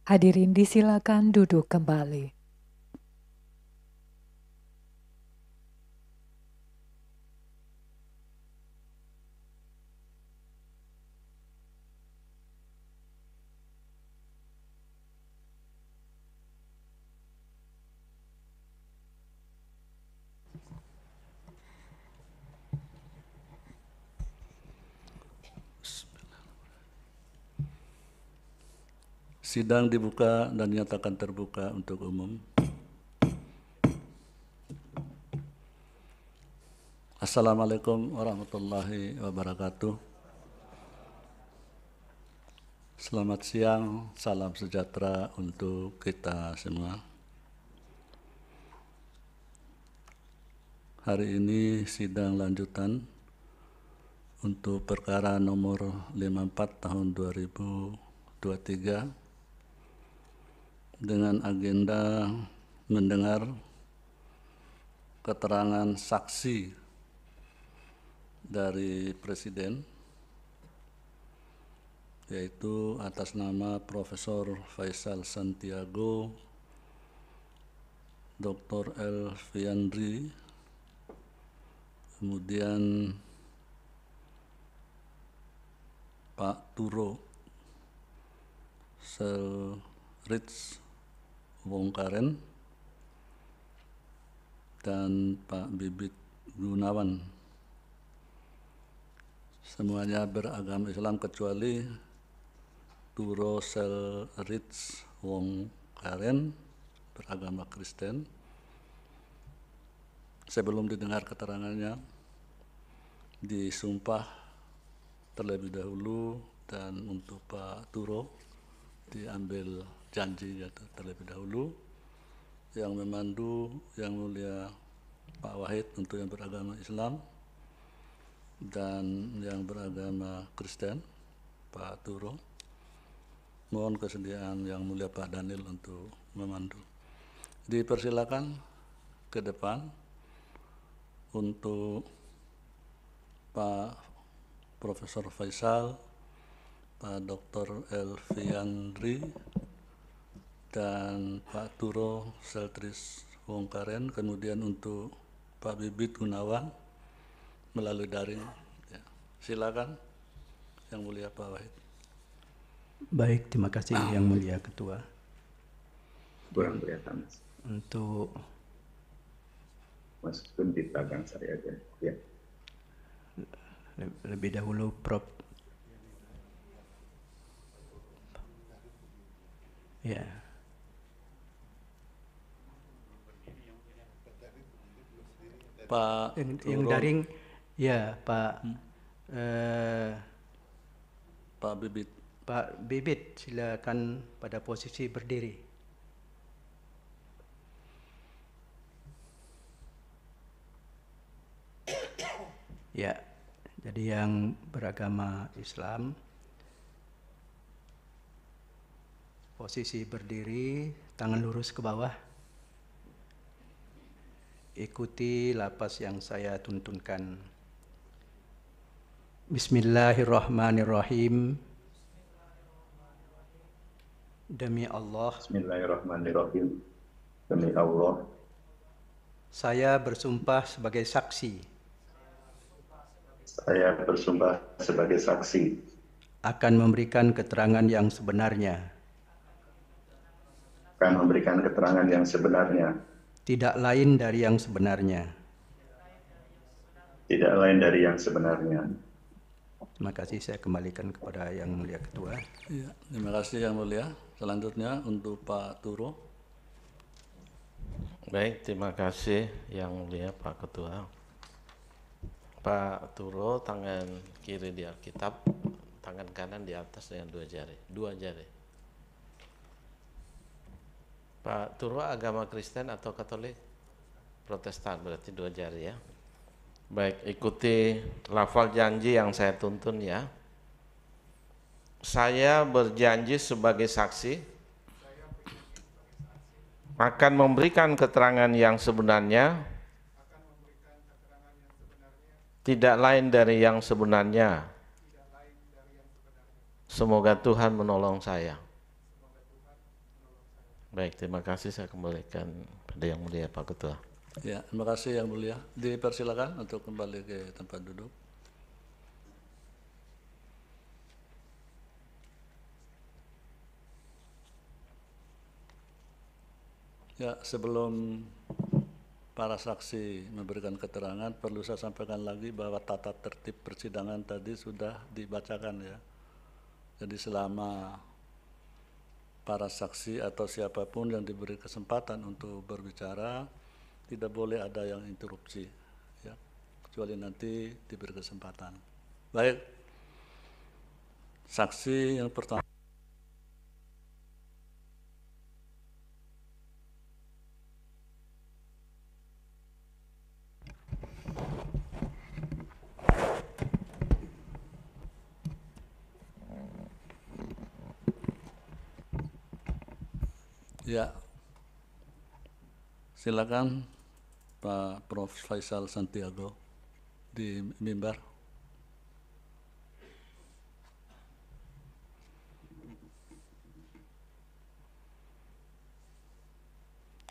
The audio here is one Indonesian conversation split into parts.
Hadirin disilakan duduk kembali. Sidang dibuka dan dinyatakan terbuka untuk umum. Assalamualaikum warahmatullahi wabarakatuh. Selamat siang, salam sejahtera untuk kita semua. Hari ini sidang lanjutan untuk perkara nomor 54 tahun 2023 dengan agenda mendengar keterangan saksi dari Presiden, yaitu atas nama Profesor Faisal Santiago, Dr. Elviandri, kemudian Pak Turo Selrits Wongkaren, dan Pak Bibit Gunawan. Semuanya beragama Islam kecuali Turo Selrits Wongkaren beragama Kristen. Sebelum didengar keterangannya, disumpah terlebih dahulu, dan untuk Pak Turo diambil janji terlebih dahulu. Yang memandu Yang Mulia Pak Wahid untuk yang beragama Islam, dan yang beragama Kristen Pak Turo. Mohon kesediaan Yang Mulia Pak Daniel untuk memandu. Dipersilakan ke depan untuk Pak Profesor Faisal, Pak Dr. Elviandri, dan Pak Turo Seltris Wongkaren, kemudian untuk Pak Bibit Gunawan melalui daring. Ya. Silakan Yang Mulia Pak Wahid. Baik, terima kasih Yang Mulia Ketua. Kurang kelihatan, Mas. Untuk Mas Gun di belakang saya aja. Ya. lebih dahulu Prof. Ya. Pak Yang daring, ya Pak. Pak Bibit. Pak Bibit, silakan pada posisi berdiri. Ya, jadi yang beragama Islam, posisi berdiri, tangan lurus ke bawah. Ikuti lapas yang saya tuntunkan. Bismillahirrahmanirrahim. Demi Allah. Bismillahirrahmanirrahim. Demi Allah. Saya bersumpah sebagai saksi. Saya bersumpah sebagai saksi. Akan memberikan keterangan yang sebenarnya. Akan memberikan keterangan yang sebenarnya. Tidak lain dari yang sebenarnya. Tidak lain dari yang sebenarnya. Terima kasih, saya kembalikan kepada Yang Mulia Ketua. Ya, terima kasih Yang Mulia. Selanjutnya untuk Pak Turo. Baik, terima kasih Yang Mulia Pak Ketua. Pak Turo, tangan kiri di Alkitab, tangan kanan di atas dengan dua jari. Pak Turo agama Kristen atau Katolik? Protestan, berarti dua jari ya. Baik, ikuti lafal janji yang saya tuntun ya. Saya berjanji sebagai saksi akan memberikan keterangan yang sebenarnya, tidak lain dari yang sebenarnya. Semoga Tuhan menolong saya. Baik, terima kasih. Saya kembalikan pada Yang Mulia Pak Ketua. Ya, terima kasih Yang Mulia. Dipersilakan untuk kembali ke tempat duduk. Ya, sebelum para saksi memberikan keterangan, perlu saya sampaikan lagi bahwa tata tertib persidangan tadi sudah dibacakan ya. Jadi selama para saksi atau siapapun yang diberi kesempatan untuk berbicara, tidak boleh ada yang interupsi, ya, kecuali nanti diberi kesempatan. Baik, saksi yang pertama. Ya, silakan Pak Prof. Faisal Santiago di mimbar.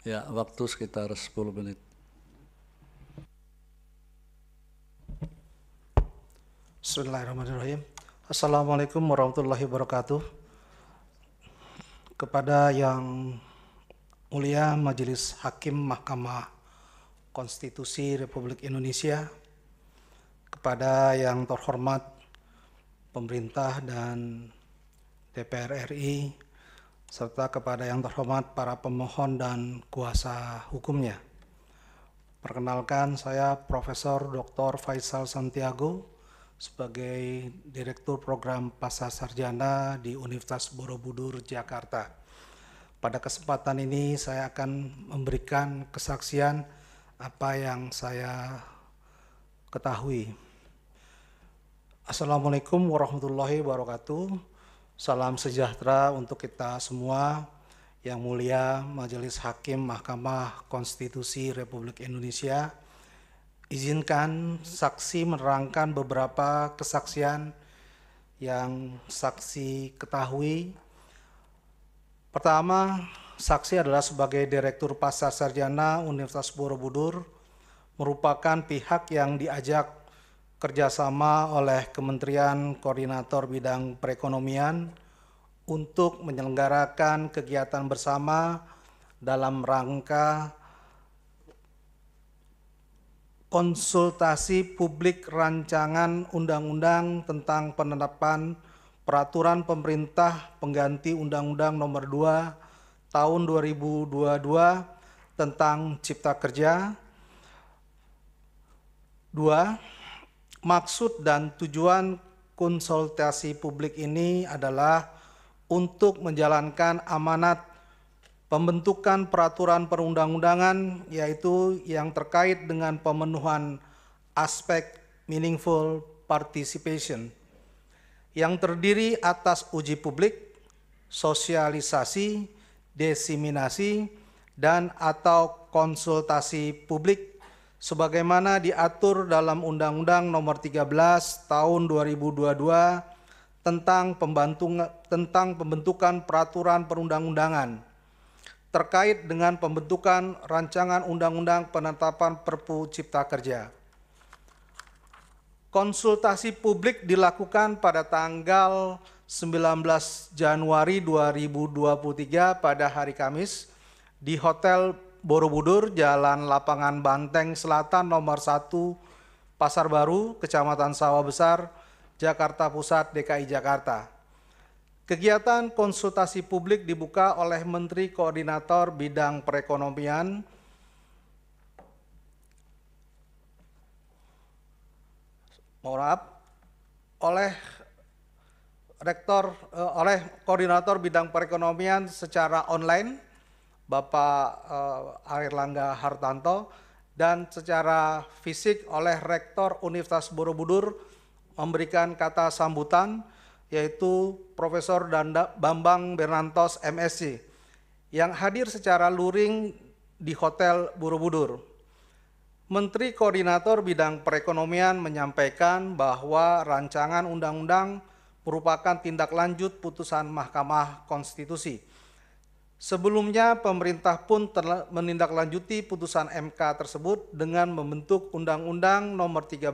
Ya, waktu sekitar 10 menit. Bismillahirrahmanirrahim. Assalamualaikum warahmatullahi wabarakatuh. Kepada Yang Mulia Majelis Hakim Mahkamah Konstitusi Republik Indonesia, kepada yang terhormat pemerintah dan DPR RI, serta kepada yang terhormat para pemohon dan kuasa hukumnya. Perkenalkan, saya Profesor Dr. Faisal Santiago sebagai Direktur Program Pasca Sarjana di Universitas Borobudur, Jakarta. Pada kesempatan ini saya akan memberikan kesaksian apa yang saya ketahui. Assalamualaikum warahmatullahi wabarakatuh. Salam sejahtera untuk kita semua. Yang Mulia Majelis Hakim Mahkamah Konstitusi Republik Indonesia, izinkan saksi menerangkan beberapa kesaksian yang saksi ketahui. Pertama, saksi adalah sebagai Direktur Pasca Sarjana Universitas Borobudur, merupakan pihak yang diajak kerjasama oleh Kementerian Koordinator Bidang Perekonomian untuk menyelenggarakan kegiatan bersama dalam rangka konsultasi publik rancangan undang-undang tentang penetapan peraturan pemerintah pengganti Undang-Undang Nomor 2 Tahun 2022 tentang Cipta Kerja. 2. Maksud dan tujuan konsultasi publik ini adalah untuk menjalankan amanat pembentukan peraturan perundang-undangan, yaitu yang terkait dengan pemenuhan aspek meaningful participation, yang terdiri atas uji publik, sosialisasi, diseminasi, dan atau konsultasi publik, sebagaimana diatur dalam Undang-Undang Nomor 13 Tahun 2022 tentang pembentukan peraturan perundang-undangan terkait dengan pembentukan rancangan undang-undang penetapan Perpu Cipta Kerja. Konsultasi publik dilakukan pada tanggal 19 Januari 2023 pada hari Kamis di Hotel Borobudur, Jalan Lapangan Banteng Selatan nomor 1, Pasar Baru, Kecamatan Sawah Besar, Jakarta Pusat, DKI Jakarta. Kegiatan konsultasi publik dibuka oleh Menteri Koordinator Bidang Perekonomian, oleh Koordinator Bidang Perekonomian secara online, Bapak Airlangga Hartanto, dan secara fisik oleh Rektor Universitas Borobudur memberikan kata sambutan, yaitu Profesor Bambang Bernantos MSc, yang hadir secara luring di Hotel Borobudur. Menteri Koordinator Bidang Perekonomian menyampaikan bahwa rancangan undang-undang merupakan tindak lanjut putusan Mahkamah Konstitusi Sebelumnya, pemerintah pun telah menindaklanjuti putusan MK tersebut dengan membentuk Undang-Undang Nomor 13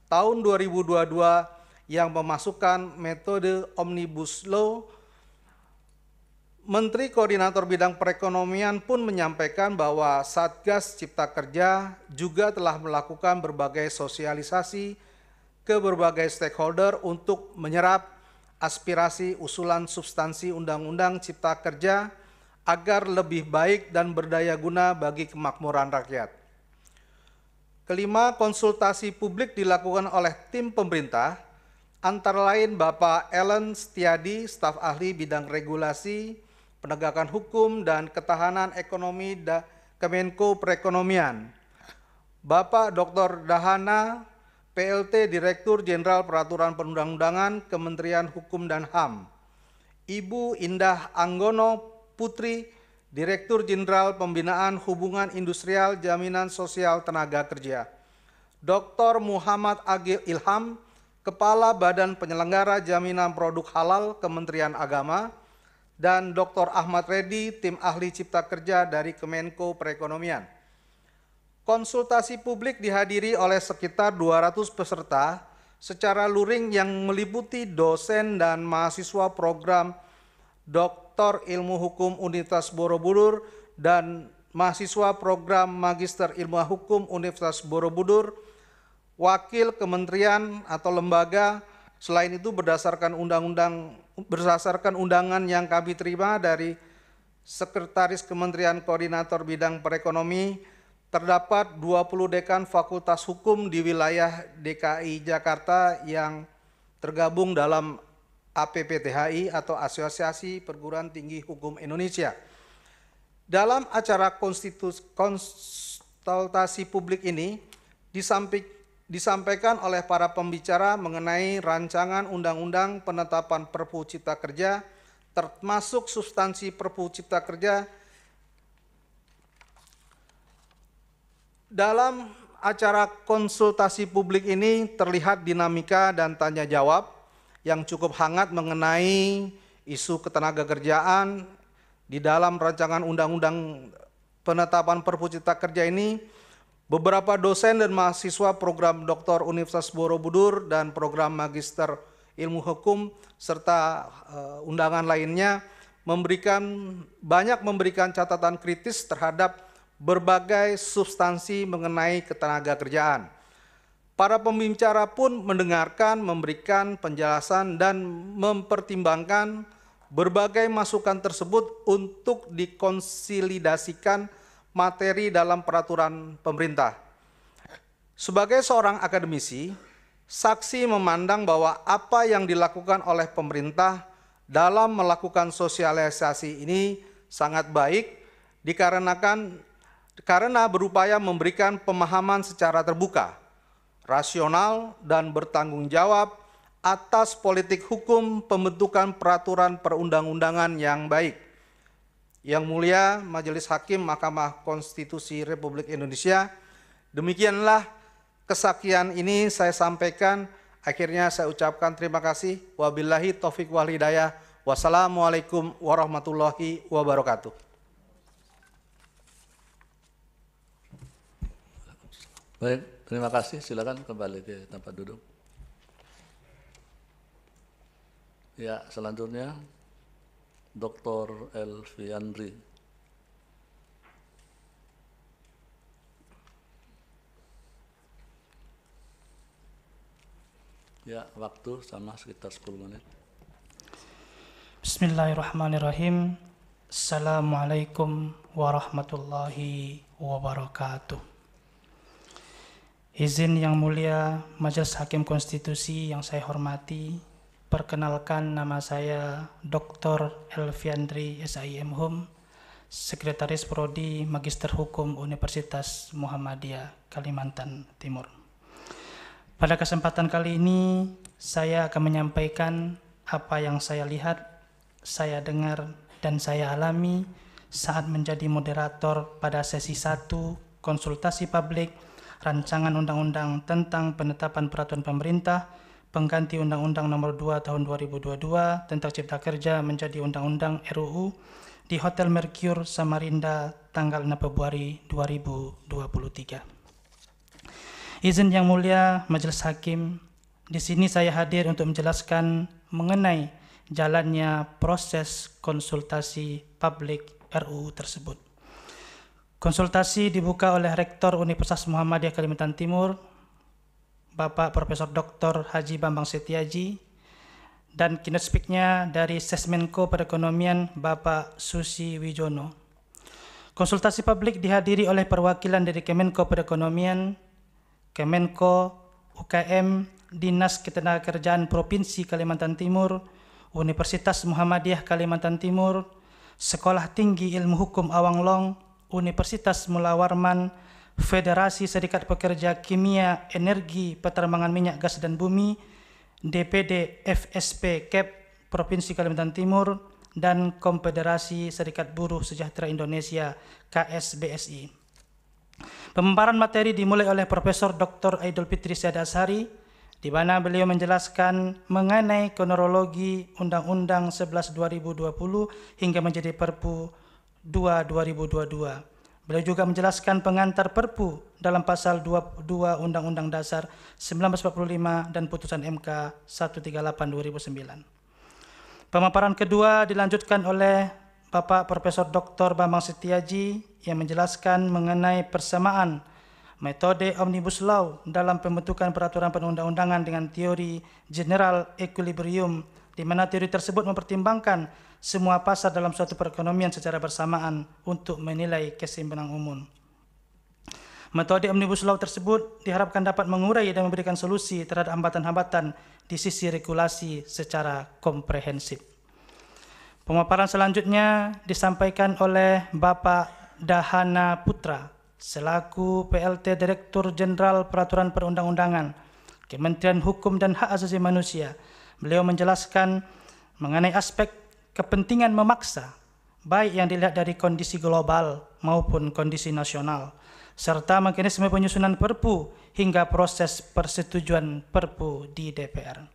Tahun 2022 yang memasukkan metode Omnibus Law. Menteri Koordinator Bidang Perekonomian pun menyampaikan bahwa Satgas Cipta Kerja juga telah melakukan berbagai sosialisasi ke berbagai stakeholder untuk menyerap aspirasi usulan substansi Undang-Undang Cipta Kerja agar lebih baik dan berdaya guna bagi kemakmuran rakyat. Kelima, konsultasi publik dilakukan oleh tim pemerintah, antara lain Bapak Ellen Setiadi, staf ahli bidang regulasi, penegakan hukum, dan ketahanan ekonomi Kemenko Perekonomian, Bapak Dr. Dahana, PLT Direktur Jenderal Peraturan Perundang-undangan Kementerian Hukum dan HAM, Ibu Indah Anggono Putri, Direktur Jenderal Pembinaan Hubungan Industrial Jaminan Sosial Tenaga Kerja, Dr. Muhammad Agil Ilham, Kepala Badan Penyelenggara Jaminan Produk Halal Kementerian Agama, dan Dr. Ahmad Reddy, tim ahli Cipta Kerja dari Kemenko Perekonomian. Konsultasi publik dihadiri oleh sekitar 200 peserta secara luring yang meliputi dosen dan mahasiswa program Doktor Ilmu Hukum Universitas Borobudur dan mahasiswa program Magister Ilmu Hukum Universitas Borobudur, wakil kementerian atau lembaga. Selain itu berdasarkan undangan yang kami terima dari Sekretaris Kementerian Koordinator Bidang Perekonomian, terdapat 20 dekan Fakultas Hukum di wilayah DKI Jakarta yang tergabung dalam APPTHI atau Asosiasi Perguruan Tinggi Hukum Indonesia. Dalam acara konsultasi publik ini disampaikan oleh para pembicara mengenai rancangan Undang-Undang Penetapan Perpu Cipta Kerja, termasuk substansi Perpu Cipta Kerja. Dalam acara konsultasi publik ini terlihat dinamika dan tanya jawab yang cukup hangat mengenai isu ketenagakerjaan di dalam rancangan Undang-Undang Penetapan Perpu Cipta Kerja ini. Beberapa dosen dan mahasiswa program Doktor Universitas Borobudur dan program Magister Ilmu Hukum serta undangan lainnya banyak memberikan catatan kritis terhadap berbagai substansi mengenai ketenagakerjaan. Para pembicara pun mendengarkan, memberikan penjelasan dan mempertimbangkan berbagai masukan tersebut untuk dikonsolidasikan materi dalam peraturan pemerintah. Sebagai seorang akademisi, saksi memandang bahwa apa yang dilakukan oleh pemerintah dalam melakukan sosialisasi ini sangat baik karena berupaya memberikan pemahaman secara terbuka, rasional, dan bertanggung jawab atas politik hukum pembentukan peraturan perundang-undangan yang baik. Yang Mulia Majelis Hakim Mahkamah Konstitusi Republik Indonesia, demikianlah kesaksian ini saya sampaikan. Akhirnya saya ucapkan terima kasih. Wabillahi taufiq wal hidayah. Wassalamualaikum warahmatullahi wabarakatuh. Baik, terima kasih. Silakan kembali ke tempat duduk. Ya, selanjutnya Dr. Elviandri. Ya, waktu sama sekitar 10 menit. Bismillahirrahmanirrahim. Assalamualaikum warahmatullahi wabarakatuh. Izin Yang Mulia Majelis Hakim Konstitusi yang saya hormati, perkenalkan nama saya Dr. Elviandri SIM, Sekretaris Prodi Magister Hukum Universitas Muhammadiyah Kalimantan Timur. Pada kesempatan kali ini saya akan menyampaikan apa yang saya lihat, saya dengar, dan saya alami saat menjadi moderator pada sesi 1 konsultasi publik Rancangan Undang-Undang tentang Penetapan Peraturan Pemerintah Pengganti Undang-Undang Nomor 2 Tahun 2022 tentang Cipta Kerja menjadi Undang-Undang RUU di Hotel Mercure Samarinda tanggal 6 Februari 2023. Izin yang mulia Majelis Hakim, di sini saya hadir untuk menjelaskan mengenai jalannya proses konsultasi publik RUU tersebut. Konsultasi dibuka oleh Rektor Universitas Muhammadiyah Kalimantan Timur, Bapak Profesor Dr. Haji Bambang Setiaji, dan keynote speaker-nya dari Sesmenko Perekonomian Bapak Susi Wijono. Konsultasi publik dihadiri oleh perwakilan dari Kemenko Perekonomian, Kemenko, UKM, Dinas Ketenagakerjaan Provinsi Kalimantan Timur, Universitas Muhammadiyah Kalimantan Timur, Sekolah Tinggi Ilmu Hukum Awanglong, Universitas Mula Warman, Federasi Serikat Pekerja Kimia, Energi, Peterbangan Minyak, Gas dan Bumi, DPD FSP KEP Provinsi Kalimantan Timur, dan Konfederasi Serikat Buruh Sejahtera Indonesia KSBSI. Pemaparan materi dimulai oleh Profesor Dr. Aidul Fitri Syed Ashari, di mana beliau menjelaskan mengenai kronologi Undang-Undang 11/2020 hingga menjadi Perpu 2/2022. Beliau juga menjelaskan pengantar Perpu dalam pasal 22 Undang-Undang Dasar 1945 dan putusan MK 138/2009. Pemaparan kedua dilanjutkan oleh Bapak Profesor Dr. Bambang Setiaji yang menjelaskan mengenai persamaan metode Omnibus Law dalam pembentukan peraturan perundang-undangan dengan teori General Equilibrium, di mana teori tersebut mempertimbangkan semua pasar dalam suatu perekonomian secara bersamaan untuk menilai keseimbangan umum. Metode Omnibus Law tersebut diharapkan dapat mengurai dan memberikan solusi terhadap hambatan-hambatan di sisi regulasi secara komprehensif. Pemaparan selanjutnya disampaikan oleh Bapak Dahana Putra, selaku PLT Direktur Jenderal Peraturan Perundang-undangan, Kementerian Hukum dan Hak Asasi Manusia. Beliau menjelaskan mengenai aspek kepentingan memaksa, baik yang dilihat dari kondisi global maupun kondisi nasional, serta mekanisme penyusunan Perpu hingga proses persetujuan Perpu di DPR.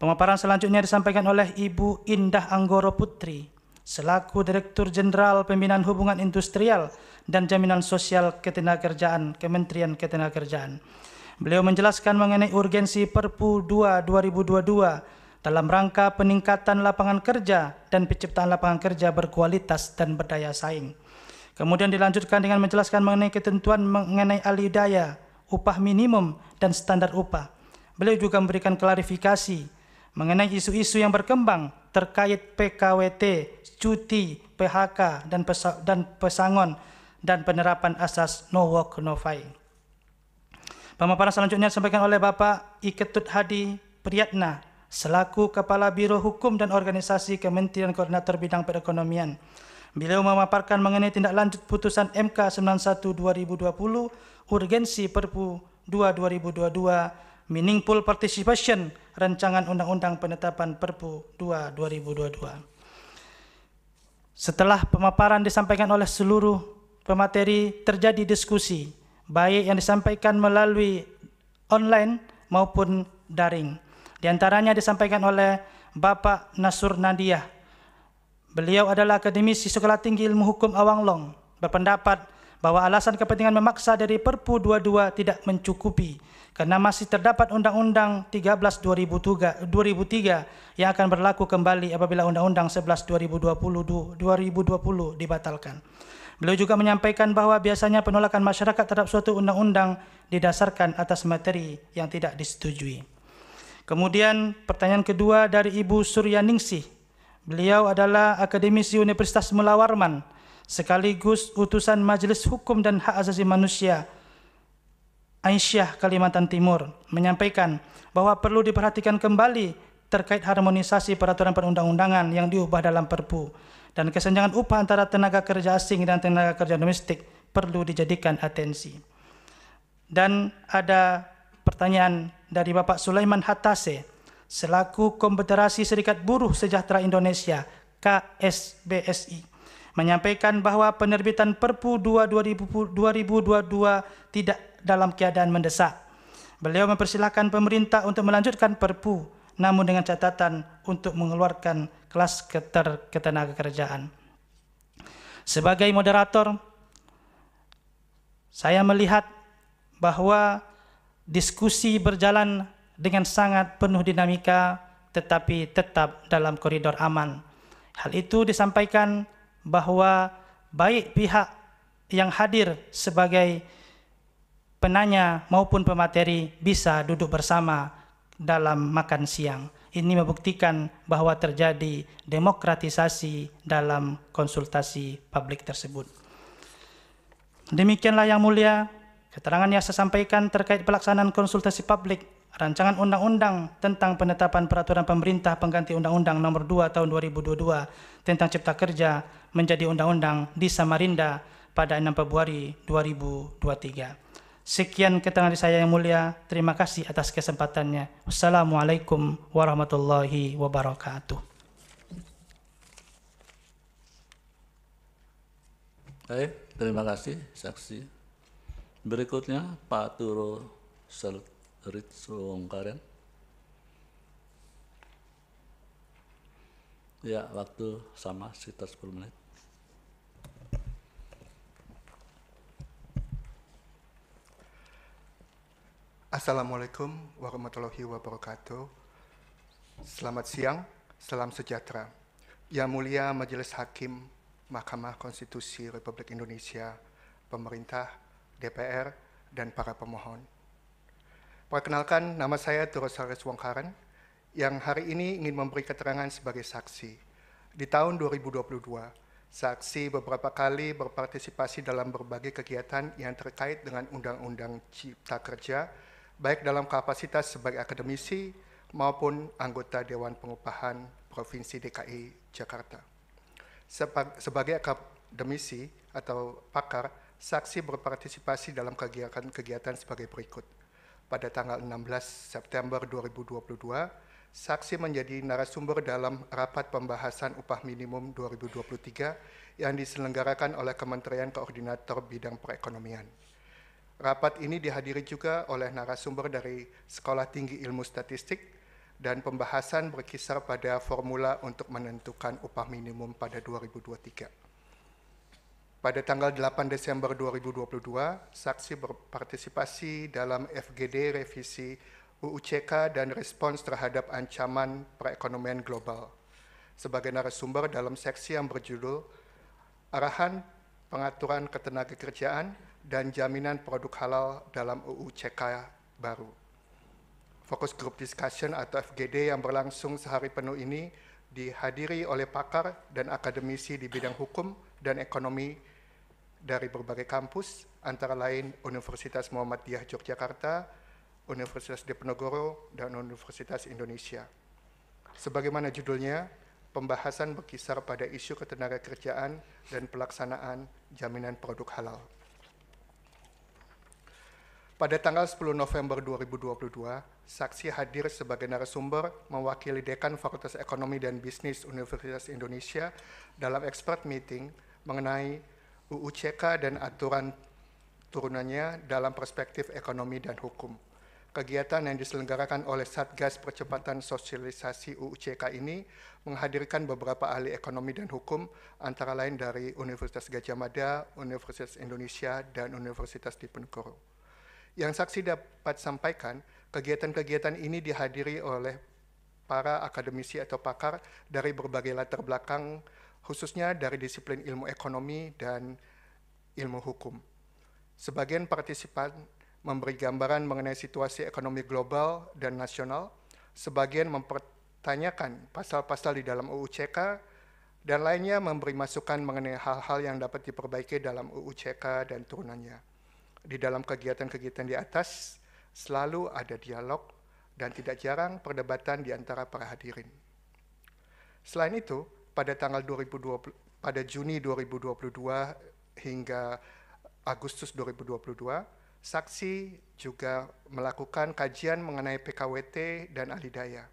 Pemaparan selanjutnya disampaikan oleh Ibu Indah Anggoro Putri, selaku Direktur Jenderal Pembinaan Hubungan Industrial dan Jaminan Sosial Ketenagakerjaan, Kementerian Ketenagakerjaan. Beliau menjelaskan mengenai urgensi Perpu 2/2022 dalam rangka peningkatan lapangan kerja dan penciptaan lapangan kerja berkualitas dan berdaya saing. Kemudian dilanjutkan dengan menjelaskan mengenai ketentuan mengenai alih daya, upah minimum, dan standar upah. Beliau juga memberikan klarifikasi mengenai isu-isu yang berkembang terkait PKWT, cuti, PHK, dan pesangon, dan penerapan asas no work no pay. Pemaparan selanjutnya disampaikan oleh Bapak Iketut Hadi Priyatna, selaku Kepala Biro Hukum dan Organisasi Kementerian Koordinator Bidang Perekonomian. Beliau memaparkan mengenai tindak lanjut putusan MK 91/2020, urgensi Perpu 2/2022, meaningful participation, rancangan undang-undang penetapan Perpu 2/2022. Setelah pemaparan disampaikan oleh seluruh pemateri, terjadi diskusi, baik yang disampaikan melalui online maupun daring. Di antaranya disampaikan oleh Bapak Nasur Nadiah. Beliau adalah akademisi Sekolah Tinggi Ilmu Hukum Awanglong, berpendapat bahwa alasan kepentingan memaksa dari Perpu 22 tidak mencukupi karena masih terdapat Undang-Undang 13/2003 yang akan berlaku kembali apabila Undang-Undang 11/2020 dibatalkan. Beliau juga menyampaikan bahwa biasanya penolakan masyarakat terhadap suatu undang-undang didasarkan atas materi yang tidak disetujui. Kemudian pertanyaan kedua dari Ibu Suryaningsih. Beliau adalah akademisi Universitas Mula Warman, sekaligus utusan Majelis Hukum dan Hak Asasi Manusia Aisyah Kalimantan Timur, menyampaikan bahwa perlu diperhatikan kembali terkait harmonisasi peraturan perundang-undangan yang diubah dalam Perpu, dan kesenjangan upah antara tenaga kerja asing dan tenaga kerja domestik perlu dijadikan atensi. Dan ada pertanyaan dari Bapak Sulaiman Hatase, selaku Konfederasi Serikat Buruh Sejahtera Indonesia KSBSI, menyampaikan bahwa penerbitan Perpu 2/2022 tidak dalam keadaan mendesak. Beliau mempersilahkan pemerintah untuk melanjutkan Perpu, namun dengan catatan untuk mengeluarkan kelas ketenagakerjaan. Sebagai moderator, saya melihat bahwa diskusi berjalan dengan sangat penuh dinamika, tetapi tetap dalam koridor aman. Hal itu disampaikan bahwa baik pihak yang hadir sebagai penanya maupun pemateri bisa duduk bersama dalam makan siang. Ini membuktikan bahwa terjadi demokratisasi dalam konsultasi publik tersebut. Demikianlah Yang Mulia, keterangan yang saya sampaikan terkait pelaksanaan konsultasi publik rancangan undang-undang tentang penetapan peraturan pemerintah pengganti Undang-Undang Nomor 2 Tahun 2022 tentang Cipta Kerja menjadi undang-undang di Samarinda pada 6 Februari 2023. Sekian keterangan dari saya Yang Mulia. Terima kasih atas kesempatannya. Wassalamualaikum warahmatullahi wabarakatuh. Baik, terima kasih saksi. Berikutnya Pak Turo Selritsongkaren. Ya, waktu sama sekitar 10 menit. Assalamualaikum warahmatullahi wabarakatuh. Selamat siang, salam sejahtera. Yang Mulia Majelis Hakim Mahkamah Konstitusi Republik Indonesia, pemerintah, DPR, dan para pemohon. Perkenalkan, nama saya Turo Selritsongkaren yang hari ini ingin memberi keterangan sebagai saksi. Di tahun 2022, saksi beberapa kali berpartisipasi dalam berbagai kegiatan yang terkait dengan Undang-Undang Cipta Kerja, baik dalam kapasitas sebagai akademisi maupun anggota Dewan Pengupahan Provinsi DKI Jakarta. Sebagai akademisi atau pakar, saksi berpartisipasi dalam kegiatan-kegiatan sebagai berikut. Pada tanggal 16 September 2022, saksi menjadi narasumber dalam rapat pembahasan upah minimum 2023 yang diselenggarakan oleh Kementerian Koordinator Bidang Perekonomian. Rapat ini dihadiri juga oleh narasumber dari Sekolah Tinggi Ilmu Statistik dan pembahasan berkisar pada formula untuk menentukan upah minimum pada 2023. Pada tanggal 8 Desember 2022, saksi berpartisipasi dalam FGD revisi UU-CK dan respons terhadap ancaman perekonomian global sebagai narasumber dalam seksi yang berjudul Arahan Pengaturan Ketenagakerjaan dan Jaminan Produk Halal dalam UU-CK baru. Fokus Group Discussion atau FGD yang berlangsung sehari penuh ini dihadiri oleh pakar dan akademisi di bidang hukum dan ekonomi dari berbagai kampus, antara lain Universitas Muhammadiyah Yogyakarta, Universitas Diponegoro, dan Universitas Indonesia. Sebagaimana judulnya, pembahasan berkisar pada isu ketenagakerjaan dan pelaksanaan jaminan produk halal. Pada tanggal 10 November 2022, saksi hadir sebagai narasumber mewakili Dekan Fakultas Ekonomi dan Bisnis Universitas Indonesia dalam expert meeting mengenai UU-CK dan aturan turunannya dalam perspektif ekonomi dan hukum. Kegiatan yang diselenggarakan oleh Satgas Percepatan Sosialisasi UU-CK ini menghadirkan beberapa ahli ekonomi dan hukum, antara lain dari Universitas Gadjah Mada, Universitas Indonesia, dan Universitas Diponegoro. Yang saksi dapat sampaikan, kegiatan-kegiatan ini dihadiri oleh para akademisi atau pakar dari berbagai latar belakang, khususnya dari disiplin ilmu ekonomi dan ilmu hukum. Sebagian partisipan memberi gambaran mengenai situasi ekonomi global dan nasional, sebagian mempertanyakan pasal-pasal di dalam UU-CK, dan lainnya memberi masukan mengenai hal-hal yang dapat diperbaiki dalam UU-CK dan turunannya. Di dalam kegiatan-kegiatan di atas, selalu ada dialog dan tidak jarang perdebatan di antara para hadirin. Selain itu, pada Juni 2022 hingga Agustus 2022, saksi juga melakukan kajian mengenai PKWT dan Alidaya.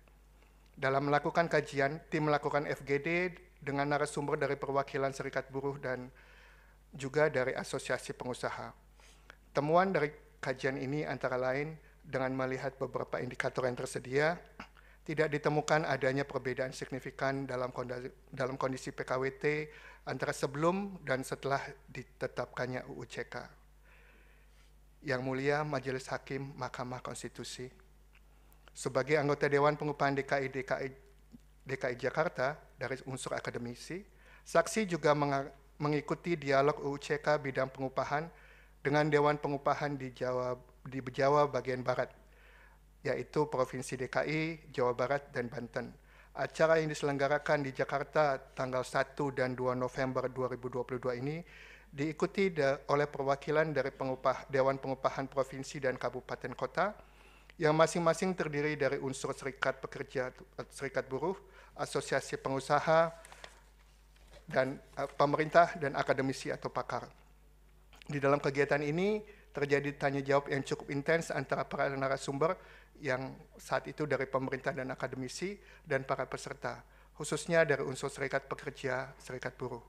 Dalam melakukan kajian, tim melakukan FGD dengan narasumber dari perwakilan serikat buruh dan juga dari asosiasi pengusaha. Temuan dari kajian ini antara lain dengan melihat beberapa indikator yang tersedia, tidak ditemukan adanya perbedaan signifikan dalam kondisi PKWT antara sebelum dan setelah ditetapkannya UU CK. Yang Mulia Majelis Hakim Mahkamah Konstitusi, sebagai anggota Dewan Pengupahan DKI Jakarta dari unsur akademisi, saksi juga mengikuti dialog UU CK bidang pengupahan dengan Dewan Pengupahan di Jawa bagian Barat, yaitu Provinsi DKI, Jawa Barat, dan Banten. Acara yang diselenggarakan di Jakarta tanggal 1 dan 2 November 2022 ini diikuti oleh perwakilan dari Dewan Pengupahan Provinsi dan Kabupaten Kota yang masing-masing terdiri dari unsur serikat pekerja, serikat buruh, asosiasi pengusaha, dan pemerintah dan akademisi atau pakar. Di dalam kegiatan ini terjadi tanya jawab yang cukup intens antara para narasumber yang saat itu dari pemerintah dan akademisi dan para peserta, khususnya dari unsur serikat pekerja, serikat buruh.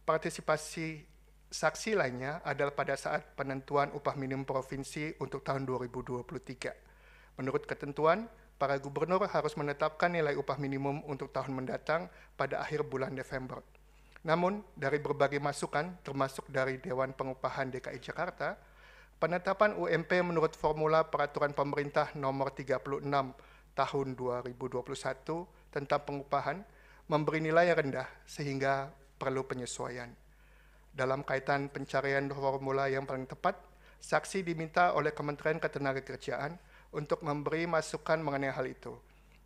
Partisipasi saksi lainnya adalah pada saat penentuan upah minimum provinsi untuk tahun 2023. Menurut ketentuan, para gubernur harus menetapkan nilai upah minimum untuk tahun mendatang pada akhir bulan Desember. Namun, dari berbagai masukan, termasuk dari Dewan Pengupahan DKI Jakarta, penetapan UMP menurut formula Peraturan Pemerintah Nomor 36 Tahun 2021 tentang pengupahan memberi nilai yang rendah sehingga perlu penyesuaian. Dalam kaitan pencarian formula yang paling tepat, saksi diminta oleh Kementerian Ketenagakerjaan untuk memberi masukan mengenai hal itu.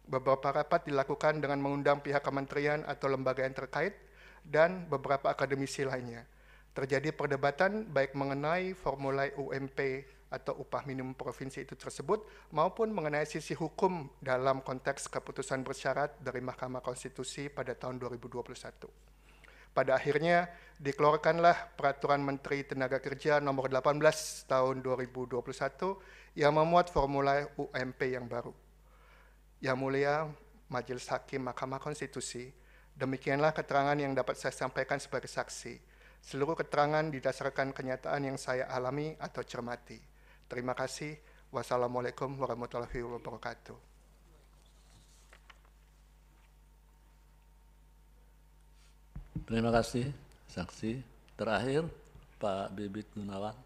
Beberapa rapat dilakukan dengan mengundang pihak kementerian atau lembaga yang terkait dan beberapa akademisi lainnya. Terjadi perdebatan baik mengenai formula UMP atau upah minimum provinsi itu tersebut maupun mengenai sisi hukum dalam konteks keputusan bersyarat dari Mahkamah Konstitusi pada tahun 2021. Pada akhirnya dikeluarkanlah Peraturan Menteri Tenaga Kerja Nomor 18 Tahun 2021 yang memuat formula UMP yang baru. Yang Mulia Majelis Hakim Mahkamah Konstitusi, demikianlah keterangan yang dapat saya sampaikan sebagai saksi. Seluruh keterangan didasarkan kenyataan yang saya alami atau cermati. Terima kasih. Wassalamualaikum warahmatullahi wabarakatuh. Terima kasih, saksi. Terakhir, Pak Bibit Gunawan.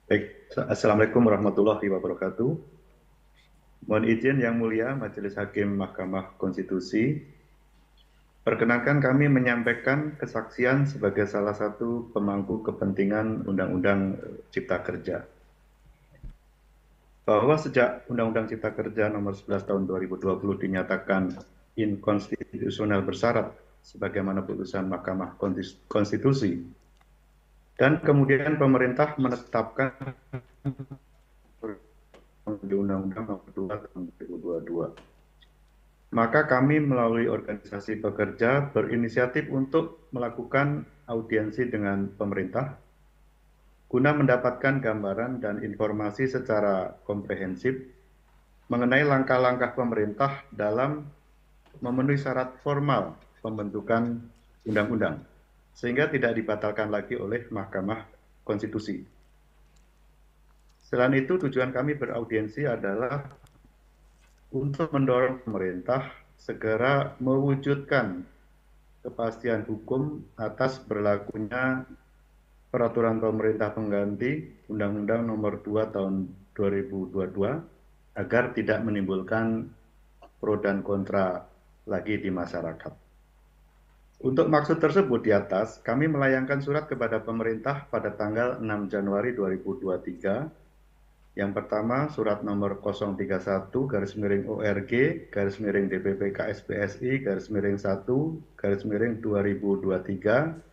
Baik, Assalamualaikum warahmatullahi wabarakatuh. Mohon izin Yang Mulia Majelis Hakim Mahkamah Konstitusi, perkenankan kami menyampaikan kesaksian sebagai salah satu pemangku kepentingan Undang-Undang Cipta Kerja. Bahwa sejak Undang-Undang Cipta Kerja Nomor 11 Tahun 2020 dinyatakan inkonstitusional bersyarat sebagaimana putusan Mahkamah Konstitusi, dan kemudian pemerintah menetapkan di Undang-Undang Nomor 2 Tahun 2022. Maka kami melalui organisasi pekerja berinisiatif untuk melakukan audiensi dengan pemerintah guna mendapatkan gambaran dan informasi secara komprehensif mengenai langkah-langkah pemerintah dalam memenuhi syarat formal pembentukan undang-undang, sehingga tidak dibatalkan lagi oleh Mahkamah Konstitusi. Selain itu, tujuan kami beraudiensi adalah untuk mendorong pemerintah segera mewujudkan kepastian hukum atas berlakunya Peraturan Pemerintah Pengganti Undang-Undang Nomor 2 Tahun 2022 agar tidak menimbulkan pro dan kontra lagi di masyarakat. Untuk maksud tersebut di atas, kami melayangkan surat kepada pemerintah pada tanggal 6 Januari 2023. Yang pertama, surat nomor 031-ORG-DPPKSPSI-1-2023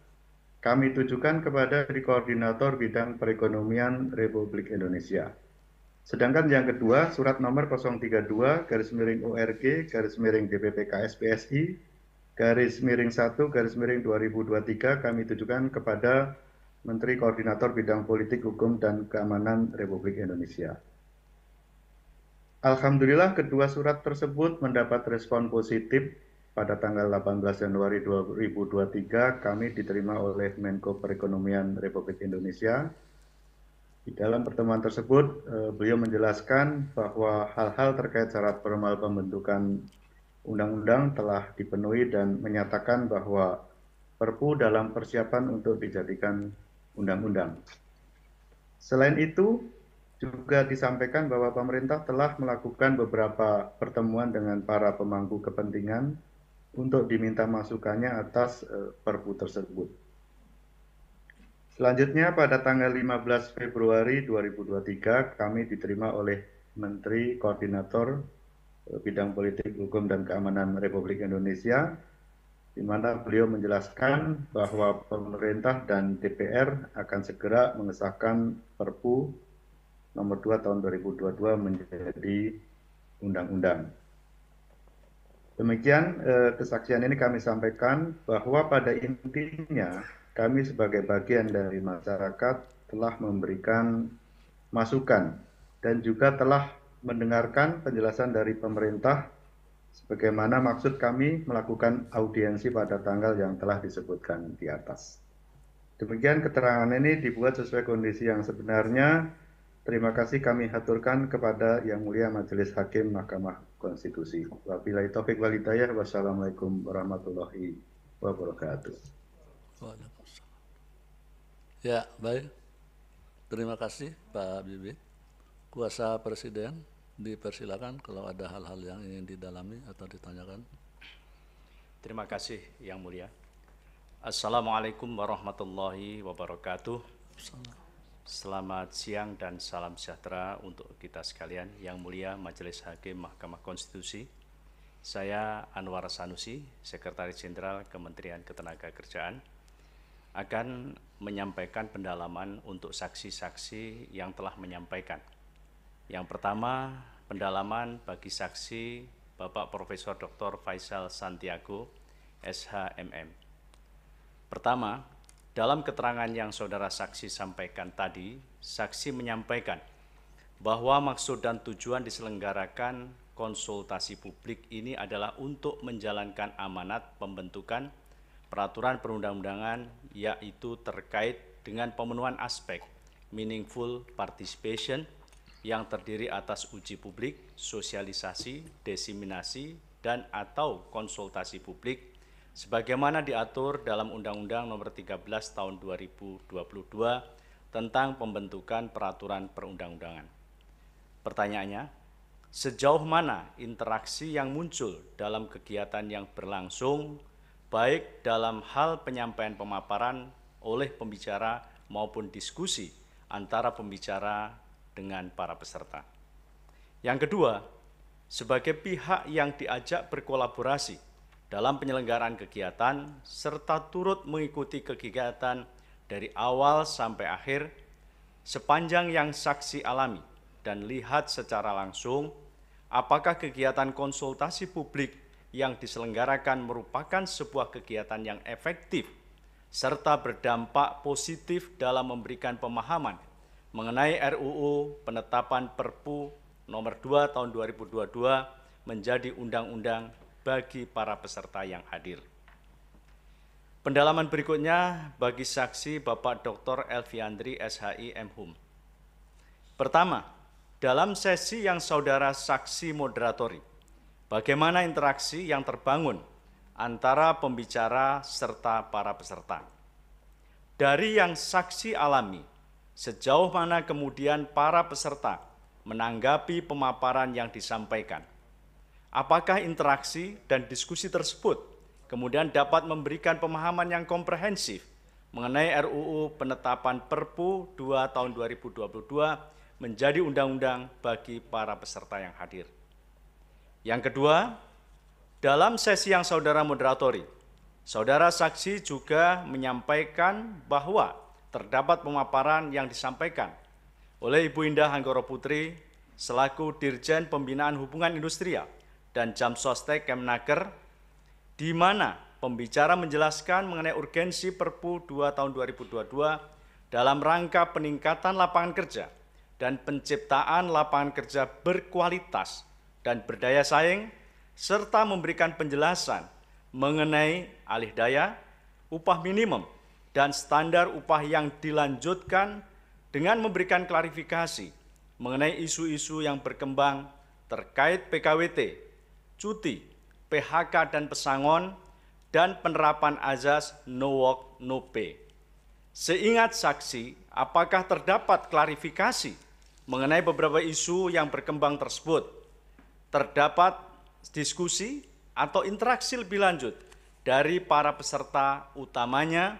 kami tujukan kepada Koordinator Bidang Perekonomian Republik Indonesia. Sedangkan yang kedua, surat nomor 032-ORG-DPPKSPSI-1-2023 kami tujukan kepada Menteri Koordinator Bidang Politik, Hukum, dan Keamanan Republik Indonesia. Alhamdulillah kedua surat tersebut mendapat respon positif. Pada tanggal 18 Januari 2023 kami diterima oleh Menko Perekonomian Republik Indonesia Di dalam pertemuan tersebut, beliau menjelaskan bahwa hal-hal terkait syarat formal pembentukan undang-undang telah dipenuhi dan menyatakan bahwa Perpu dalam persiapan untuk dijadikan undang-undang. Selain itu, juga disampaikan bahwa pemerintah telah melakukan beberapa pertemuan dengan para pemangku kepentingan untuk diminta masukannya atas Perpu tersebut. Selanjutnya pada tanggal 15 Februari 2023 kami diterima oleh Menteri Koordinator Bidang Politik, Hukum, dan Keamanan Republik Indonesia, di mana beliau menjelaskan bahwa pemerintah dan DPR akan segera mengesahkan Perpu nomor 2 tahun 2022 menjadi undang-undang. Demikian kesaksian ini kami sampaikan bahwa pada intinya kami sebagai bagian dari masyarakat telah memberikan masukan dan juga telah mendengarkan penjelasan dari pemerintah sebagaimana maksud kami melakukan audiensi pada tanggal yang telah disebutkan di atas. Demikian keterangan ini dibuat sesuai kondisi yang sebenarnya. Terima kasih kami haturkan kepada Yang Mulia Majelis Hakim Mahkamah Konstitusi. Wabillahi taufiq wal hidayah. Wassalamualaikum warahmatullahi wabarakatuh. Waalaikumsalam. Ya, baik. Terima kasih Pak Bibi. Kuasa Presiden dipersilakan kalau ada hal-hal yang ingin didalami atau ditanyakan. Terima kasih Yang Mulia. Assalamualaikum warahmatullahi wabarakatuh. Selamat siang dan salam sejahtera untuk kita sekalian. Yang Mulia Majelis Hakim Mahkamah Konstitusi. Saya Anwar Sanusi, Sekretaris Jenderal Kementerian Ketenagakerjaan, akan menyampaikan pendalaman untuk saksi-saksi yang telah menyampaikan. Yang pertama, pendalaman bagi saksi Bapak Profesor Dr. Faisal Santiago, SHMM. Pertama, dalam keterangan yang saudara saksi sampaikan tadi, saksi menyampaikan bahwa maksud dan tujuan diselenggarakan konsultasi publik ini adalah untuk menjalankan amanat pembentukan peraturan perundang-undangan, yaitu terkait dengan pemenuhan aspek meaningful participation yang terdiri atas uji publik, sosialisasi, diseminasi, dan atau konsultasi publik sebagaimana diatur dalam Undang-Undang Nomor 13 Tahun 2022 tentang pembentukan peraturan perundang-undangan. Pertanyaannya, sejauh mana interaksi yang muncul dalam kegiatan yang berlangsung baik dalam hal penyampaian pemaparan oleh pembicara maupun diskusi antara pembicara dengan para peserta. Yang kedua, sebagai pihak yang diajak berkolaborasi dalam penyelenggaraan kegiatan serta turut mengikuti kegiatan dari awal sampai akhir, sepanjang yang saksi alami dan lihat secara langsung, apakah kegiatan konsultasi publik yang diselenggarakan merupakan sebuah kegiatan yang efektif serta berdampak positif dalam memberikan pemahaman mengenai RUU penetapan Perpu nomor 2 tahun 2022 menjadi undang-undang bagi para peserta yang hadir. Pendalaman berikutnya bagi saksi Bapak Dr. Elviandri SHI MHum. Pertama, dalam sesi yang saudara saksi moderatori, bagaimana interaksi yang terbangun antara pembicara serta para peserta? Dari yang saksi alami, sejauh mana kemudian para peserta menanggapi pemaparan yang disampaikan? Apakah interaksi dan diskusi tersebut kemudian dapat memberikan pemahaman yang komprehensif mengenai RUU penetapan Perpu 2 tahun 2022 menjadi undang-undang bagi para peserta yang hadir? Yang kedua, dalam sesi yang saudara moderatori, saudara saksi juga menyampaikan bahwa terdapat pemaparan yang disampaikan oleh Ibu Indah Anggoro Putri selaku Dirjen Pembinaan Hubungan Industrial dan Jamsostek Kemnaker, di mana pembicara menjelaskan mengenai urgensi Perpu 2 tahun 2022 dalam rangka peningkatan lapangan kerja dan penciptaan lapangan kerja berkualitas dan berdaya saing, serta memberikan penjelasan mengenai alih daya, upah minimum, dan standar upah yang dilanjutkan dengan memberikan klarifikasi mengenai isu-isu yang berkembang terkait PKWT, cuti, PHK dan pesangon, dan penerapan azas no work, no pay. Seingat saksi, apakah terdapat klarifikasi mengenai beberapa isu yang berkembang tersebut? Terdapat diskusi atau interaksi lebih lanjut dari para peserta, utamanya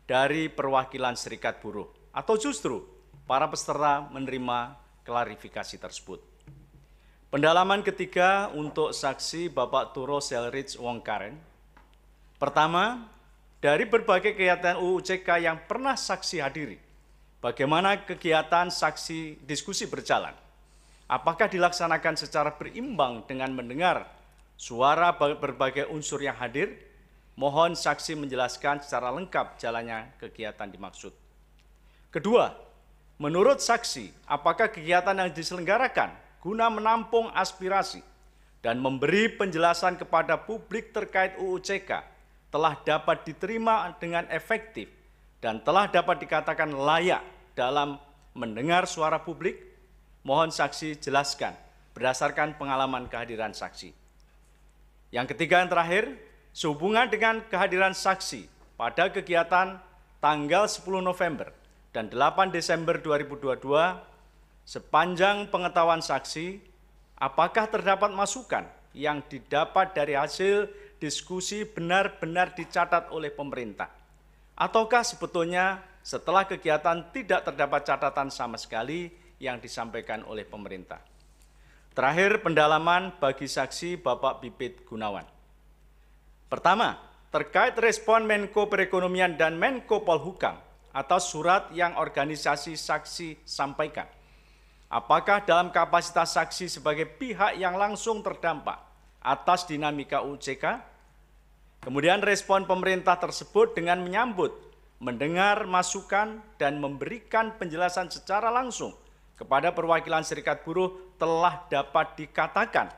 dari perwakilan serikat buruh, atau justru para peserta menerima klarifikasi tersebut. Pendalaman ketiga untuk saksi Bapak Turo Selrich Wong Karen. Pertama, dari berbagai kegiatan UU CK yang pernah saksi hadiri, bagaimana kegiatan saksi diskusi berjalan? Apakah dilaksanakan secara berimbang dengan mendengar suara berbagai unsur yang hadir? Mohon saksi menjelaskan secara lengkap jalannya kegiatan dimaksud. Kedua, menurut saksi, apakah kegiatan yang diselenggarakan guna menampung aspirasi dan memberi penjelasan kepada publik terkait UU CK telah dapat diterima dengan efektif dan telah dapat dikatakan layak dalam mendengar suara publik? Mohon saksi jelaskan berdasarkan pengalaman kehadiran saksi. Yang ketiga yang terakhir, sehubungan dengan kehadiran saksi pada kegiatan tanggal 10 November dan 8 Desember 2022, sepanjang pengetahuan saksi, apakah terdapat masukan yang didapat dari hasil diskusi benar-benar dicatat oleh pemerintah? Ataukah sebetulnya setelah kegiatan tidak terdapat catatan sama sekali yang disampaikan oleh pemerintah? Terakhir, pendalaman bagi saksi Bapak Bibit Gunawan. Pertama, terkait respon Menko Perekonomian dan Menko Polhukam atas surat yang organisasi saksi sampaikan. Apakah dalam kapasitas saksi sebagai pihak yang langsung terdampak atas dinamika UU CK? Kemudian respon pemerintah tersebut dengan menyambut, mendengar masukan, dan memberikan penjelasan secara langsung kepada perwakilan serikat buruh telah dapat dikatakan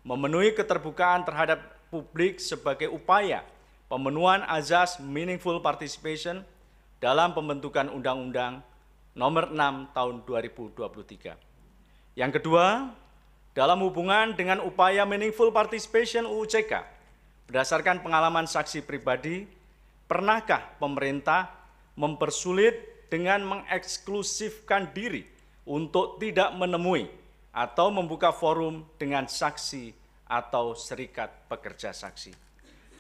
memenuhi keterbukaan terhadap publik sebagai upaya pemenuhan azas meaningful participation dalam pembentukan Undang-Undang Nomor 6 Tahun 2023. Yang kedua, dalam hubungan dengan upaya meaningful participation UU CK, berdasarkan pengalaman saksi pribadi, pernahkah pemerintah mempersulit dengan mengeksklusifkan diri untuk tidak menemui atau membuka forum dengan saksi atau serikat pekerja saksi?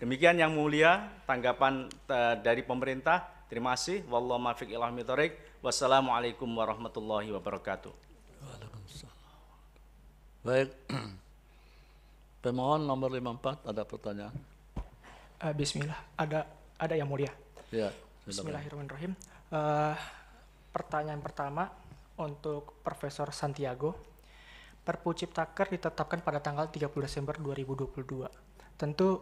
Demikian yang mulia tanggapan dari pemerintah. Terima kasih. Wallahu muwaffiq ila aqwamit thoriq. Wassalamualaikum warahmatullahi wabarakatuh. Waalaikumsalam. Baik. Pemohon nomor 54 ada pertanyaan. Bismillah. Ada yang mulia. Ya. Bismillahirrahmanirrahim. Pertanyaan pertama untuk Profesor Santiago. Perpu Ciptaker ditetapkan pada tanggal 30 Desember 2022. Tentu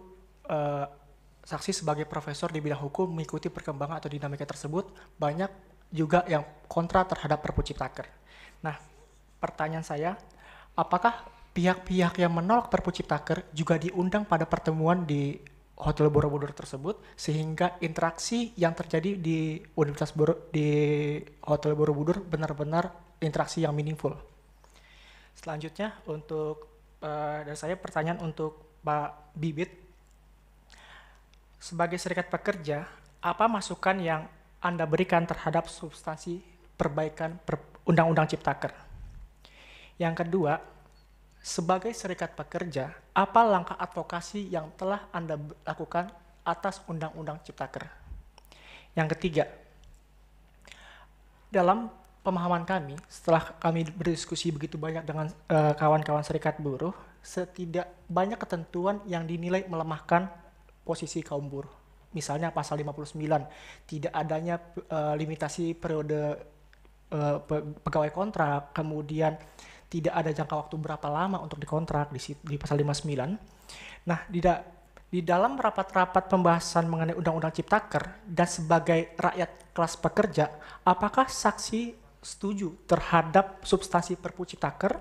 saksi sebagai profesor di bidang hukum mengikuti perkembangan atau dinamika tersebut, banyak juga yang kontra terhadap Perpu Ciptaker. Nah, pertanyaan saya, apakah pihak-pihak yang menolak Perpu Ciptaker juga diundang pada pertemuan di Hotel Borobudur tersebut, sehingga interaksi yang terjadi di di Hotel Borobudur benar-benar interaksi yang meaningful? Selanjutnya untuk dari saya pertanyaan untuk Pak Bibit. Sebagai serikat pekerja, apa masukan yang Anda berikan terhadap substansi perbaikan Undang-Undang Ciptaker? Yang kedua, sebagai serikat pekerja, apa langkah advokasi yang telah Anda lakukan atas Undang-Undang Ciptaker? Yang ketiga, dalam pemahaman kami, setelah kami berdiskusi begitu banyak dengan kawan-kawan serikat buruh, setidak banyak ketentuan yang dinilai melemahkan posisi kaum buruh. Misalnya pasal 59, tidak adanya limitasi periode pegawai kontrak, kemudian tidak ada jangka waktu berapa lama untuk dikontrak di pasal 59. Nah, di dalam rapat-rapat pembahasan mengenai Undang-Undang Ciptaker dan sebagai rakyat kelas pekerja, apakah saksi setuju terhadap substansi Perpu Ciptaker,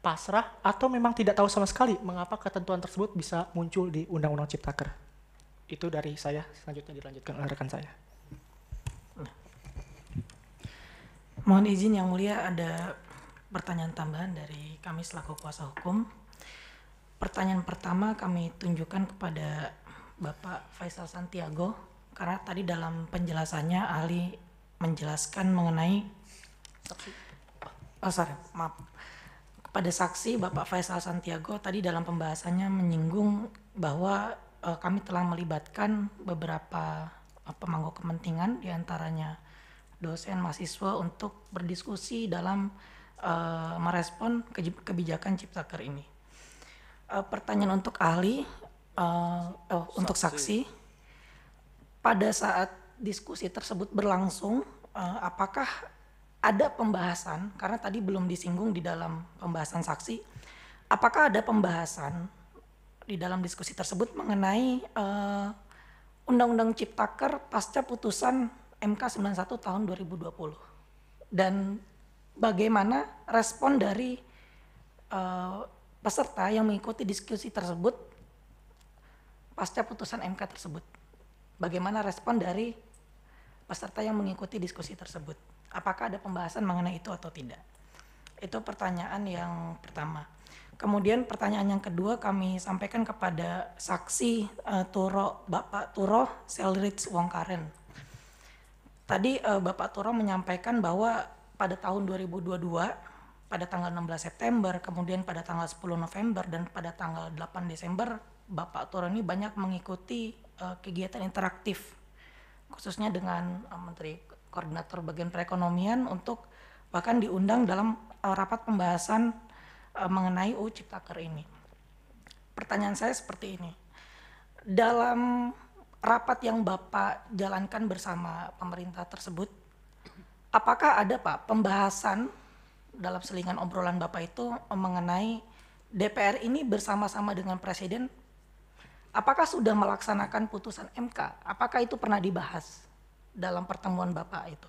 pasrah, atau memang tidak tahu sama sekali mengapa ketentuan tersebut bisa muncul di Undang-Undang Ciptaker? Itu dari saya, selanjutnya dilanjutkan oleh rekan saya. Mohon izin Yang Mulia, ada pertanyaan tambahan dari kami selaku kuasa hukum. Pertanyaan pertama kami tunjukkan kepada Bapak Faisal Santiago, karena tadi dalam penjelasannya ahli menjelaskan mengenai kepada saksi Bapak Faisal Santiago tadi dalam pembahasannya menyinggung bahwa kami telah melibatkan beberapa pemangku kepentingan, diantaranya dosen, mahasiswa untuk berdiskusi dalam merespon kebijakan Ciptaker ini. Pertanyaan untuk ahli, untuk saksi, pada saat diskusi tersebut berlangsung, apakah ada pembahasan, karena tadi belum disinggung di dalam pembahasan saksi, apakah ada pembahasan di dalam diskusi tersebut mengenai Undang-Undang Ciptaker pasca putusan MK 91 tahun 2020, dan bagaimana respon dari peserta yang mengikuti diskusi tersebut pasca putusan MK tersebut? Bagaimana respon dari peserta yang mengikuti diskusi tersebut? Apakah ada pembahasan mengenai itu atau tidak? Itu pertanyaan yang pertama. Kemudian pertanyaan yang kedua kami sampaikan kepada saksi Bapak Turo Selrich Wongkaren. Tadi Bapak Turo menyampaikan bahwa pada tahun 2022, pada tanggal 16 September, kemudian pada tanggal 10 November, dan pada tanggal 8 Desember, Bapak Turo ini banyak mengikuti kegiatan interaktif, khususnya dengan Menteri Koordinator Bagian Perekonomian, untuk bahkan diundang dalam rapat pembahasan mengenai UU Ciptaker ini. Pertanyaan saya seperti ini. Dalam rapat yang Bapak jalankan bersama pemerintah tersebut, apakah ada Pak pembahasan dalam selingan obrolan Bapak itu mengenai DPR ini bersama-sama dengan Presiden, apakah sudah melaksanakan putusan MK? Apakah itu pernah dibahas dalam pertemuan Bapak itu?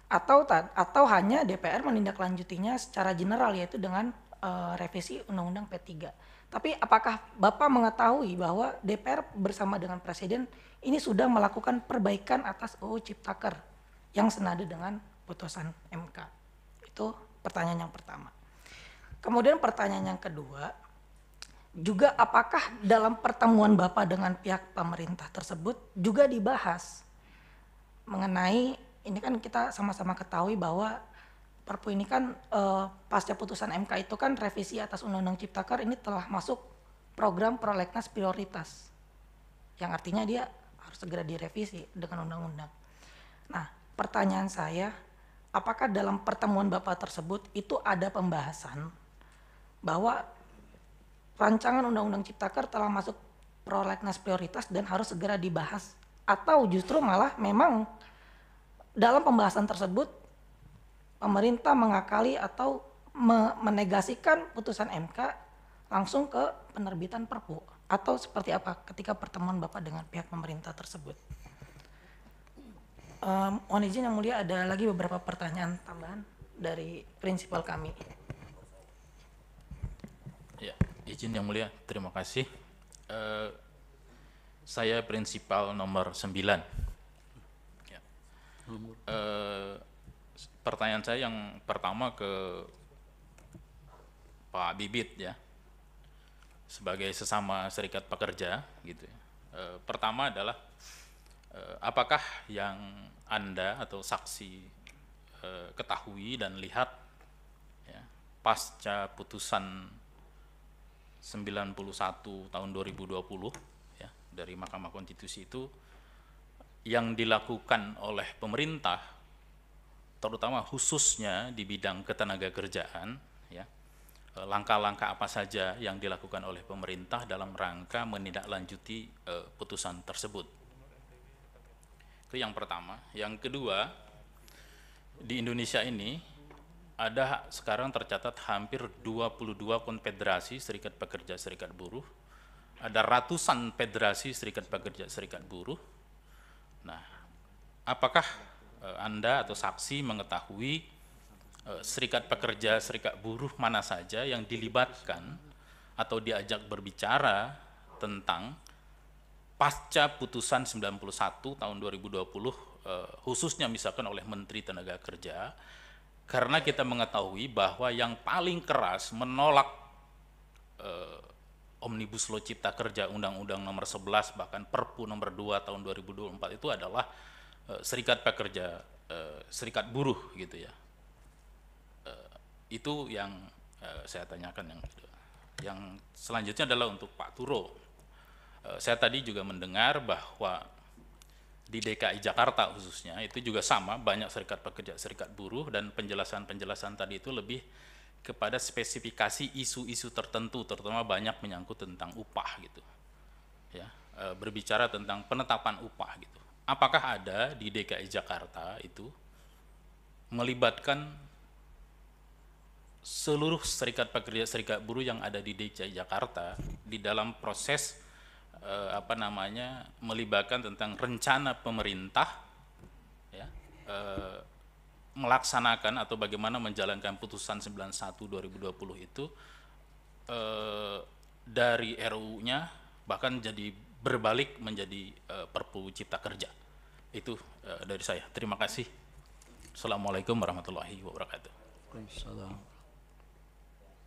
Atau hanya DPR menindaklanjutinya secara general, yaitu dengan revisi Undang-Undang P3. Tapi apakah Bapak mengetahui bahwa DPR bersama dengan Presiden ini sudah melakukan perbaikan atas UU Ciptaker yang senada dengan putusan MK? Itu pertanyaan yang pertama. Kemudian pertanyaan yang kedua, juga apakah dalam pertemuan Bapak dengan pihak pemerintah tersebut juga dibahas mengenai, ini kan kita sama-sama ketahui bahwa Perpu ini kan pasca putusan MK itu kan revisi atas Undang-Undang Ciptaker ini telah masuk program prolegnas prioritas, yang artinya dia harus segera direvisi dengan undang-undang. Nah, pertanyaan saya, apakah dalam pertemuan Bapak tersebut itu ada pembahasan bahwa rancangan Undang-Undang Ciptaker telah masuk prolegnas prioritas dan harus segera dibahas, atau justru malah memang dalam pembahasan tersebut pemerintah mengakali atau menegasikan putusan MK langsung ke penerbitan Perpu, atau seperti apa ketika pertemuan Bapak dengan pihak pemerintah tersebut? Mohon izin Yang Mulia, ada lagi beberapa pertanyaan tambahan dari prinsipal kami. Ya, izin Yang Mulia, terima kasih. Saya prinsipal nomor 9. Ya. Pertanyaan saya yang pertama ke Pak Bibit, ya, sebagai sesama serikat pekerja, gitu. Pertama adalah apakah yang Anda atau saksi ketahui dan lihat, ya, pasca putusan 91 tahun 2020, ya, dari Mahkamah Konstitusi itu yang dilakukan oleh pemerintah, terutama khususnya di bidang ketenagakerjaan, ya, langkah-langkah apa saja yang dilakukan oleh pemerintah dalam rangka menindaklanjuti putusan tersebut. Itu yang pertama. Yang kedua, di Indonesia ini ada sekarang tercatat hampir 22 konfederasi serikat pekerja serikat buruh, ada ratusan federasi serikat pekerja serikat buruh. Nah, apakah Anda atau saksi mengetahui serikat pekerja serikat buruh mana saja yang dilibatkan atau diajak berbicara tentang pasca putusan 91 tahun 2020, khususnya misalkan oleh Menteri Tenaga Kerja, Karena kita mengetahui bahwa yang paling keras menolak Omnibus Law Cipta Kerja, Undang-Undang nomor 11, bahkan Perpu nomor 2 tahun 2024 itu adalah serikat pekerja, serikat buruh gitu ya. Itu yang saya tanyakan. Yang selanjutnya adalah untuk Pak Turo. Saya tadi juga mendengar bahwa di DKI Jakarta khususnya itu juga sama, banyak serikat pekerja, serikat buruh, dan penjelasan-penjelasan tadi itu lebih kepada spesifikasi isu-isu tertentu, terutama banyak menyangkut tentang upah gitu, ya, berbicara tentang penetapan upah gitu. Apakah ada di DKI Jakarta itu melibatkan seluruh serikat pekerja, serikat buruh yang ada di DKI Jakarta di dalam proses melibatkan tentang rencana pemerintah, ya, melaksanakan atau bagaimana menjalankan putusan 91/2020 itu dari RUU-nya bahkan jadi berbalik menjadi Perpu Cipta Kerja. Itu dari saya. Terima kasih. Assalamualaikum warahmatullahi wabarakatuh. Waalaikumsalam.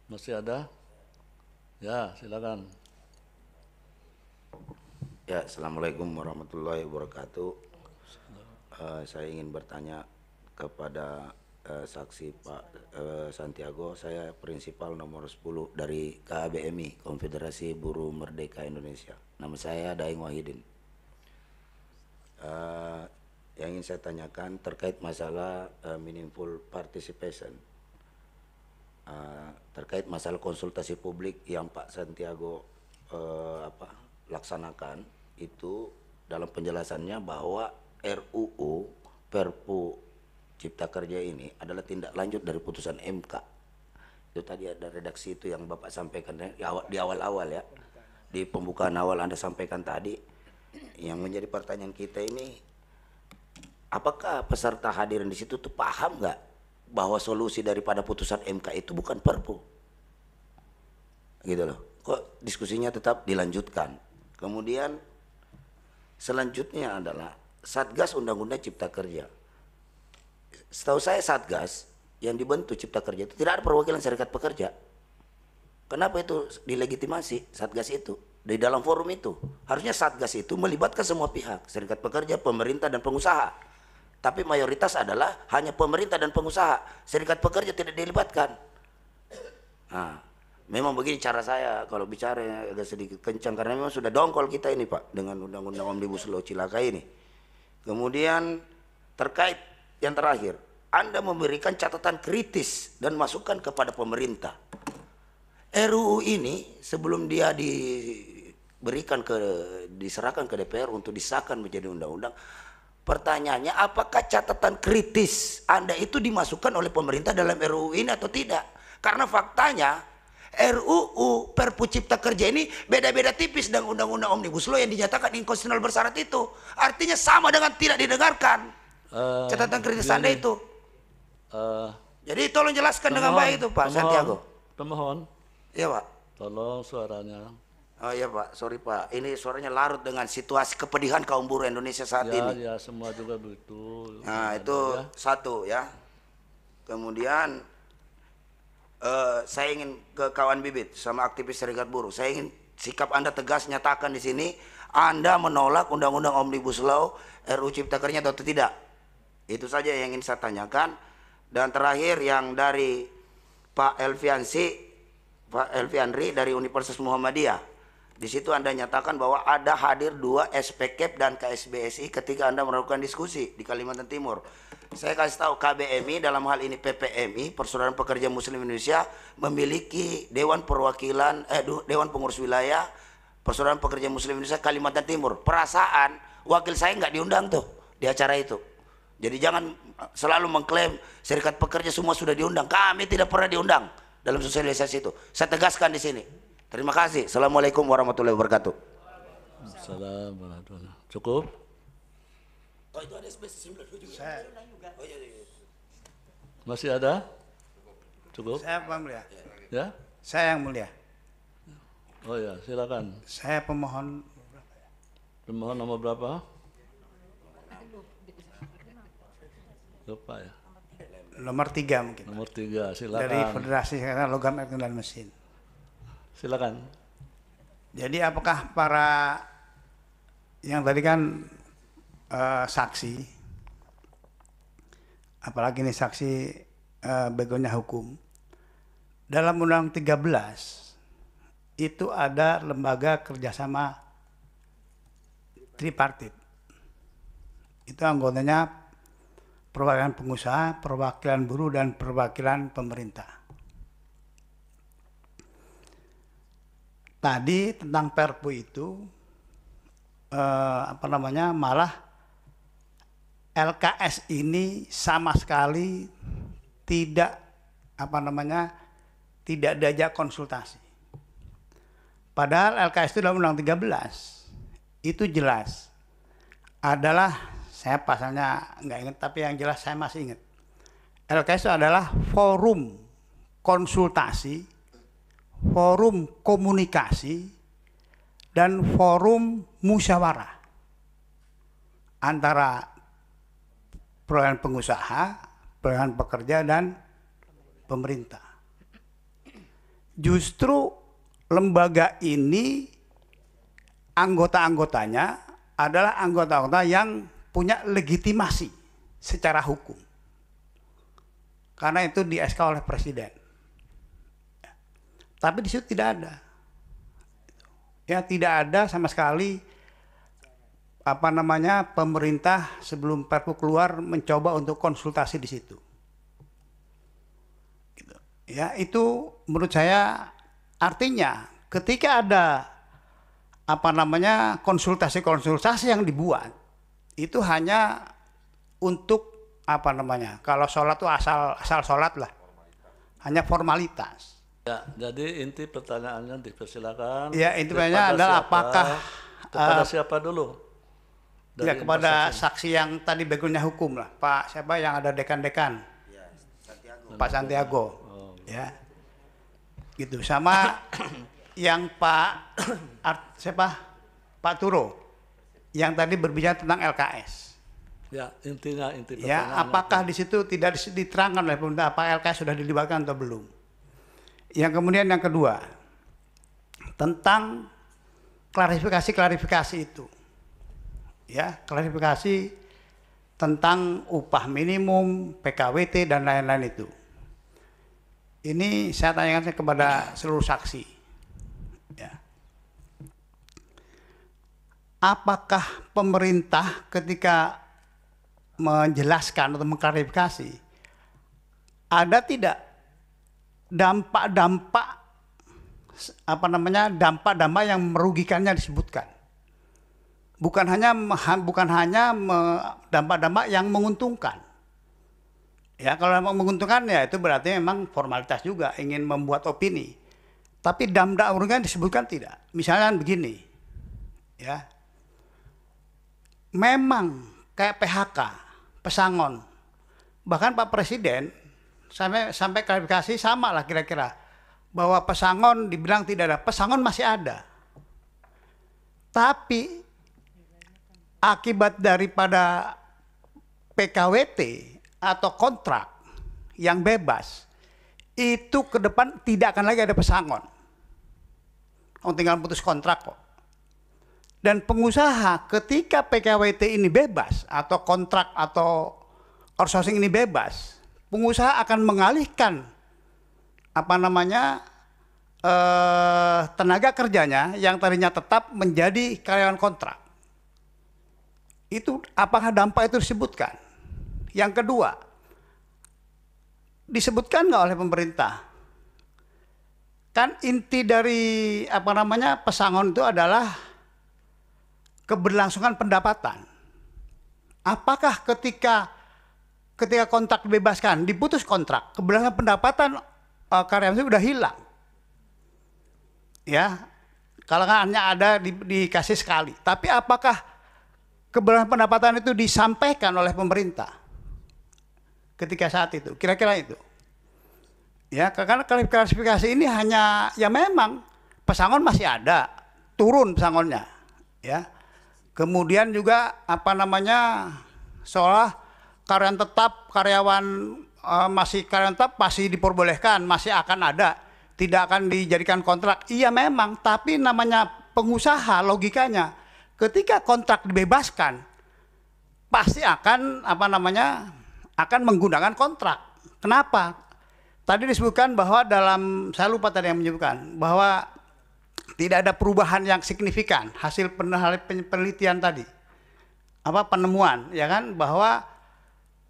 Masih ada? Ya, silakan. Ya, Assalamualaikum warahmatullahi wabarakatuh. Saya ingin bertanya kepada saksi Pak Santiago. Saya prinsipal nomor 10 dari KBMI, Konfederasi Buruh Merdeka Indonesia. Nama saya Daeng Wahidin. Yang ingin saya tanyakan terkait masalah meaningful participation, terkait masalah konsultasi publik yang Pak Santiago laksanakan itu, dalam penjelasannya bahwa RUU Perpu Cipta Kerja ini adalah tindak lanjut dari putusan MK. Itu tadi ada redaksi itu yang Bapak sampaikan di awal-awal ya, di pembukaan awal Anda sampaikan tadi. Yang menjadi pertanyaan kita ini, apakah peserta hadirin di situ tuh paham nggak bahwa solusi daripada putusan MK itu bukan Perpu? Gitu loh. Kok diskusinya tetap dilanjutkan? Kemudian selanjutnya adalah Satgas Undang-Undang Cipta Kerja. Setahu saya Satgas yang dibentuk Cipta Kerja itu tidak ada perwakilan serikat pekerja. Kenapa itu dilegitimasi Satgas itu? Di dalam forum itu harusnya Satgas itu melibatkan semua pihak, serikat pekerja, pemerintah, dan pengusaha. Tapi mayoritas adalah hanya pemerintah dan pengusaha, serikat pekerja tidak dilibatkan. Nah, memang begini cara saya kalau bicara agak sedikit kencang karena memang sudah dongkol kita ini Pak dengan Undang-Undang Omnibus Law Cilaka ini. Kemudian terkait yang terakhir, Anda memberikan catatan kritis dan masukan kepada pemerintah. RUU ini sebelum dia diserahkan ke DPR untuk disahkan menjadi undang-undang, pertanyaannya apakah catatan kritis Anda itu dimasukkan oleh pemerintah dalam RUU ini atau tidak? Karena faktanya RUU Perpu Cipta Kerja ini beda-beda tipis dengan Undang-Undang Omnibus Law yang dinyatakan inkonstitusional bersyarat itu. Artinya sama dengan tidak didengarkan catatan kritis Anda itu. Jadi tolong jelaskan dengan baik itu Pak Santiago. Pemohon. Iya Pak. Tolong suaranya. Oh iya Pak, sorry Pak. Ini suaranya larut dengan situasi kepedihan kaum buruh Indonesia saat ini. Ya, semua juga begitu. Nah itu ya. Satu ya. Kemudian saya ingin ke kawan Bibit sama aktivis serikat buruh. Saya ingin sikap Anda tegas nyatakan di sini Anda menolak Undang-Undang Omnibus Law RUU Cipta Kerja atau tidak. Itu saja yang ingin saya tanyakan. Dan terakhir yang dari Pak Elviandri dari Universitas Muhammadiyah. Di situ Anda nyatakan bahwa ada hadir 2 SPKP dan KSBSI ketika Anda melakukan diskusi di Kalimantan Timur. Saya kasih tahu KBMI dalam hal ini PPMI, Persaudaraan Pekerja Muslim Indonesia, memiliki Dewan Perwakilan Dewan Pengurus Wilayah Persaudaraan Pekerja Muslim Indonesia Kalimantan Timur. Perasaan wakil saya nggak diundang tuh di acara itu. Jadi jangan selalu mengklaim serikat pekerja semua sudah diundang. Kami tidak pernah diundang dalam sosialisasi itu. Saya tegaskan di sini. Terima kasih. Assalamualaikum warahmatullahi wabarakatuh. Assalamualaikum. Cukup? Oh itu ada SPC 92 juga. Oh, iya. Masih ada? Cukup? Saya Pak Mulia. Ya? Saya yang mulia. Oh ya, silakan. Saya pemohon. Pemohon nomor berapa? Lupa ya. Nomor 3 mungkin. Nomor 3, silakan. Dari Federasi Logam Elektronik dan Mesin. Silakan. Jadi apakah para yang tadi kan saksi, apalagi ini saksi begonya hukum, dalam Undang 13 itu ada lembaga kerjasama tripartit. Itu anggotanya perwakilan pengusaha, perwakilan buruh, dan perwakilan pemerintah. Tadi tentang Perpu itu malah LKS ini sama sekali tidak tidak diajak konsultasi. Padahal LKS itu dalam Undang 13 itu jelas adalah, saya pasalnya nggak ingat, tapi yang jelas saya masih ingat. LKS itu adalah forum konsultasi, forum komunikasi, dan forum musyawarah antara perwakilan pengusaha, perwakilan pekerja, dan pemerintah. Justru lembaga ini anggota-anggotanya adalah anggota-anggota yang punya legitimasi secara hukum. Karena itu di-SK oleh Presiden. Tapi di situ tidak ada. Ya, tidak ada sama sekali pemerintah sebelum Perpu keluar mencoba untuk konsultasi di situ. Gitu. Ya, itu menurut saya artinya ketika ada konsultasi-konsultasi yang dibuat, itu hanya untuk kalau sholat itu asal sholat lah, hanya formalitas. Ya, jadi inti pertanyaannya dipersilakan. Ya, inti pertanyaannya adalah apakah kepada siapa dulu? Ya, kepada saksi yang tadi backgroundnya hukum lah, Pak siapa yang ada dekan-dekan, ya, Pak Santiago, ya, gitu, sama yang Pak Turo yang tadi berbicara tentang LKS. Ya, inti ya, apakah di situ tidak diterangkan oleh pemerintah apa LKS sudah dilibatkan atau belum? Yang kemudian yang kedua tentang klarifikasi itu, ya, klarifikasi tentang upah minimum, PKWT, dan lain-lain itu. Ini saya tanyakan kepada seluruh saksi. Ya. Apakah pemerintah ketika menjelaskan atau mengklarifikasi, ada tidak dampak-dampak yang merugikannya disebutkan? Bukan hanya dampak-dampak yang menguntungkan. Ya, kalau memang menguntungkan ya itu berarti memang formalitas juga, ingin membuat opini. Tapi dampak merugikan disebutkan tidak. Misalnya begini, ya, memang kayak PHK, pesangon, bahkan Pak Presiden sampai klarifikasi sama lah kira-kira, bahwa pesangon dibilang tidak ada, pesangon masih ada. Tapi akibat daripada PKWT atau kontrak yang bebas, itu ke depan tidak akan lagi ada pesangon. Tinggal putus kontrak kok. Dan pengusaha ketika PKWT ini bebas atau kontrak atau outsourcing ini bebas, pengusaha akan mengalihkan tenaga kerjanya yang tadinya tetap menjadi karyawan kontrak. Itu apakah dampak itu disebutkan? Yang kedua, disebutkan nggak oleh pemerintah? Kan inti dari pesangon itu adalah keberlangsungan pendapatan. Apakah ketika kontrak dibebaskan, diputus kontrak, keberlangsungan pendapatan karyawan itu sudah hilang? Ya, kalau hanya ada dikasih sekali. Tapi apakah keberlangsungan pendapatan itu disampaikan oleh pemerintah ketika saat itu? Kira-kira itu. Ya, karena klarifikasi ini hanya ya memang pesangon masih ada, turun pesangonnya, ya. Kemudian juga seolah karyawan tetap, karyawan masih karyawan tetap masih diperbolehkan, masih akan ada, tidak akan dijadikan kontrak. Iya memang, tapi namanya pengusaha logikanya ketika kontrak dibebaskan pasti akan akan menggunakan kontrak. Kenapa? Tadi disebutkan bahwa saya lupa tadi yang menyebutkan bahwa tidak ada perubahan yang signifikan hasil penelitian tadi, penemuan, ya kan, bahwa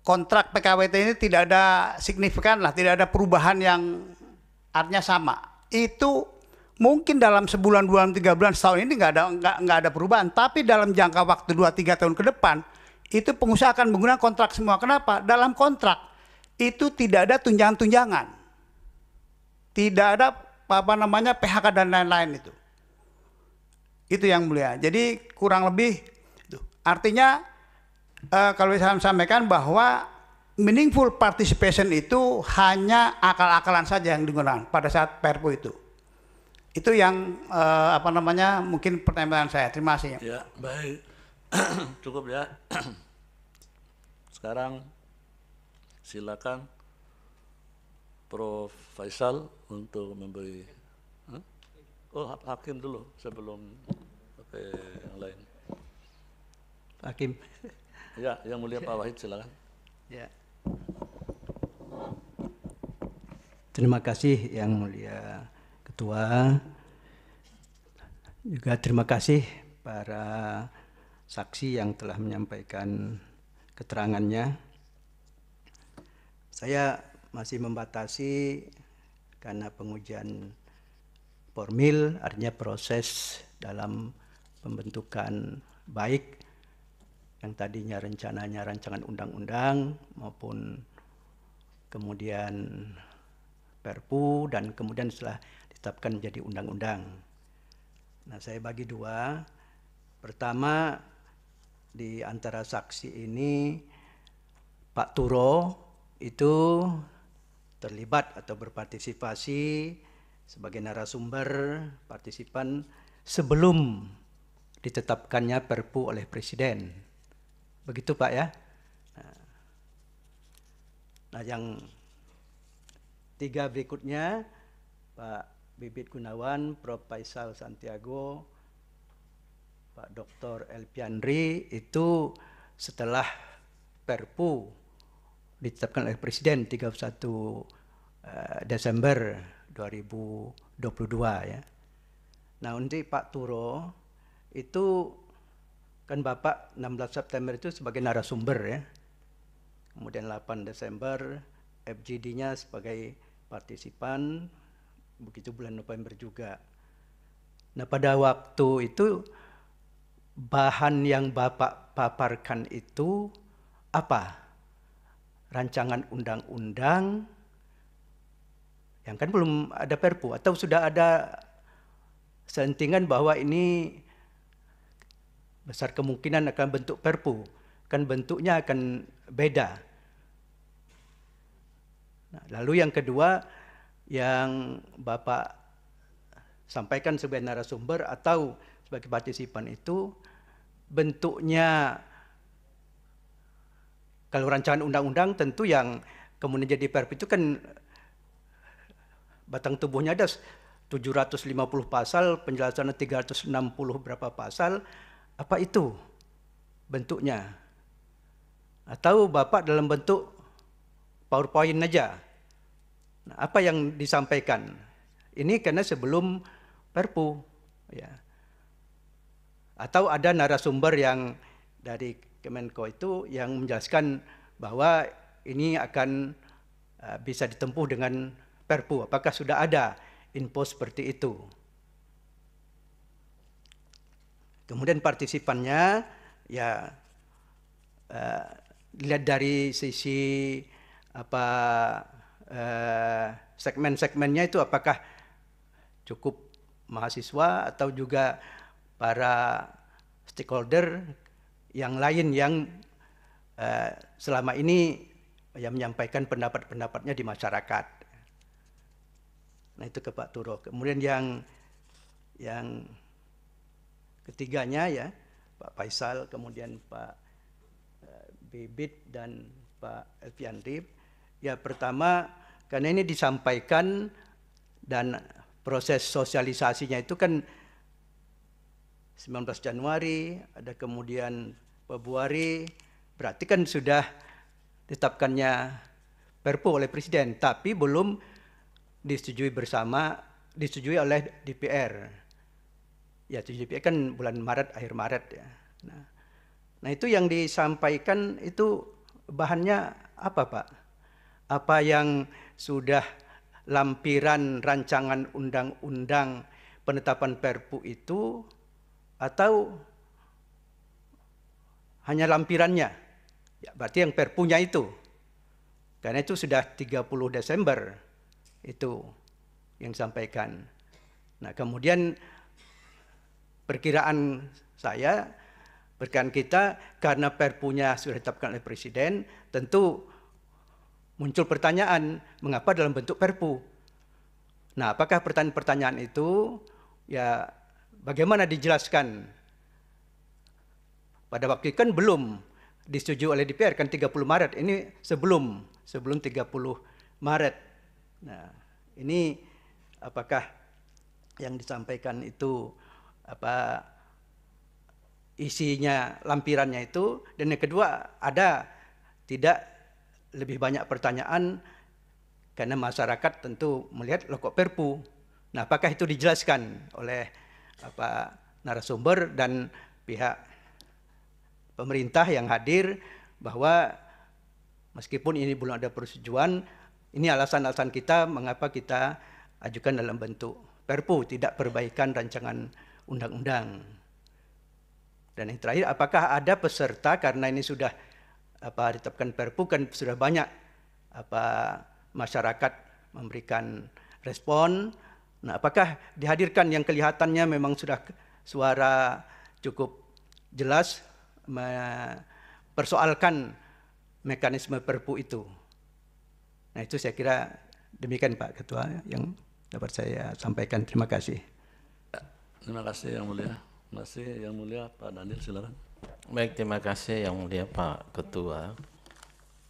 kontrak PKWT ini tidak ada signifikan lah, tidak ada perubahan yang artinya sama. Itu mungkin dalam sebulan, 2 bulan, 3 bulan, setahun ini nggak ada perubahan, tapi dalam jangka waktu 2-3 tahun ke depan itu pengusaha akan menggunakan kontrak semua. Kenapa? Dalam kontrak itu tidak ada tunjangan-tunjangan, tidak ada PHK dan lain-lain itu. Itu yang mulia. Jadi kurang lebih itu. Artinya kalau saya sampaikan bahwa meaningful participation itu hanya akal-akalan saja yang digunakan pada saat Perpu itu. Itu yang mungkin pertanyaan saya. Terima kasih. Ya, baik. Cukup ya. Sekarang silakan Prof. Faisal untuk memberi. Oh, Hakim dulu sebelum yang lain. Hakim. Ya, yang mulia Pak Wahid silakan. Ya. Terima kasih yang mulia Ketua. Juga terima kasih para saksi yang telah menyampaikan keterangannya. Saya masih membatasi karena pengujian formil, artinya proses dalam pembentukan baik yang tadinya rencananya rancangan undang-undang maupun kemudian Perpu dan kemudian setelah ditetapkan menjadi undang-undang. Nah, saya bagi dua. Pertama, di antara saksi ini Pak Turo itu terlibat atau berpartisipasi sebagai narasumber partisipan sebelum ditetapkannya Perpu oleh Presiden. Begitu Pak ya. Nah, yang tiga berikutnya Pak Bibit Gunawan, Prof. Faisal Santiago, Pak Dr. Elviandri itu setelah Perpu ditetapkan oleh Presiden 31 Desember 2022 ya. Nah, untuk Pak Turo itu kan Bapak 16 September itu sebagai narasumber ya. Kemudian 8 Desember FGD-nya sebagai partisipan, begitu bulan November juga. Nah, pada waktu itu bahan yang Bapak paparkan itu apa? Rancangan undang-undang yang kan belum ada Perpu, atau sudah ada sentingan bahwa ini besar kemungkinan akan bentuk Perpu, kan bentuknya akan beda. Nah, lalu yang kedua yang Bapak sampaikan sebagai narasumber atau sebagai partisipan itu bentuknya, kalau rancangan undang-undang tentu yang kemudian jadi Perpu itu kan batang tubuhnya ada 750 pasal, penjelasannya 360 berapa pasal, apa itu bentuknya? Atau Bapak dalam bentuk PowerPoint aja? Nah, apa yang disampaikan? Ini karena sebelum Perpu, ya. Atau ada narasumber yang dari Kemenko itu yang menjelaskan bahwa ini akan bisa ditempuh dengan Perpu. Apakah sudah ada info seperti itu? Kemudian partisipannya ya dilihat dari sisi segmen-segmennya itu apakah cukup mahasiswa atau juga para stakeholder yang lain yang selama ini yang menyampaikan pendapat-pendapatnya di masyarakat. Nah, itu ke Pak Turo. Kemudian yang ketiganya ya Pak Faisal, kemudian Pak Bibit dan Pak Elviandri Ya pertama, karena ini disampaikan dan proses sosialisasinya itu kan 19 Januari, ada kemudian Februari, berarti kan sudah ditetapkannya Perpu oleh Presiden, tapi belum disetujui bersama, disetujui oleh DPR. Ya, DPR kan bulan Maret, akhir Maret ya. Nah itu yang disampaikan itu bahannya apa Pak? Apa yang sudah lampiran rancangan undang-undang penetapan Perpu itu atau hanya lampirannya? Ya, berarti yang Perpunya itu. Karena itu sudah 30 Desember itu yang disampaikan. Nah kemudian perkiraan saya, perkiraan kita, karena Perpunya sudah ditetapkan oleh Presiden, tentu muncul pertanyaan, mengapa dalam bentuk Perpu? Nah, apakah pertanyaan-pertanyaan itu, ya bagaimana dijelaskan? Pada waktu itu kan belum disetujui oleh DPR, kan 30 Maret, ini sebelum 30 Maret. Nah, ini apakah yang disampaikan itu apa isinya, lampirannya itu, dan yang kedua ada tidak lebih banyak pertanyaan karena masyarakat tentu melihat loh kok Perpu. Nah, apakah itu dijelaskan oleh narasumber dan pihak pemerintah yang hadir bahwa meskipun ini belum ada persetujuan, ini alasan-alasan kita mengapa kita ajukan dalam bentuk Perpu, tidak perbaikan rancangan undang-undang. Dan yang terakhir, apakah ada peserta, karena ini sudah ditetapkan Perpu, kan sudah banyak masyarakat memberikan respon. Nah, apakah dihadirkan yang kelihatannya memang sudah suara cukup jelas mempersoalkan mekanisme Perpu itu? Nah, itu saya kira demikian Pak Ketua yang dapat saya sampaikan. Terima kasih. Terima kasih Yang Mulia. Terima kasih Yang Mulia. Pak Daniel silakan. Baik, terima kasih Yang Mulia Pak Ketua.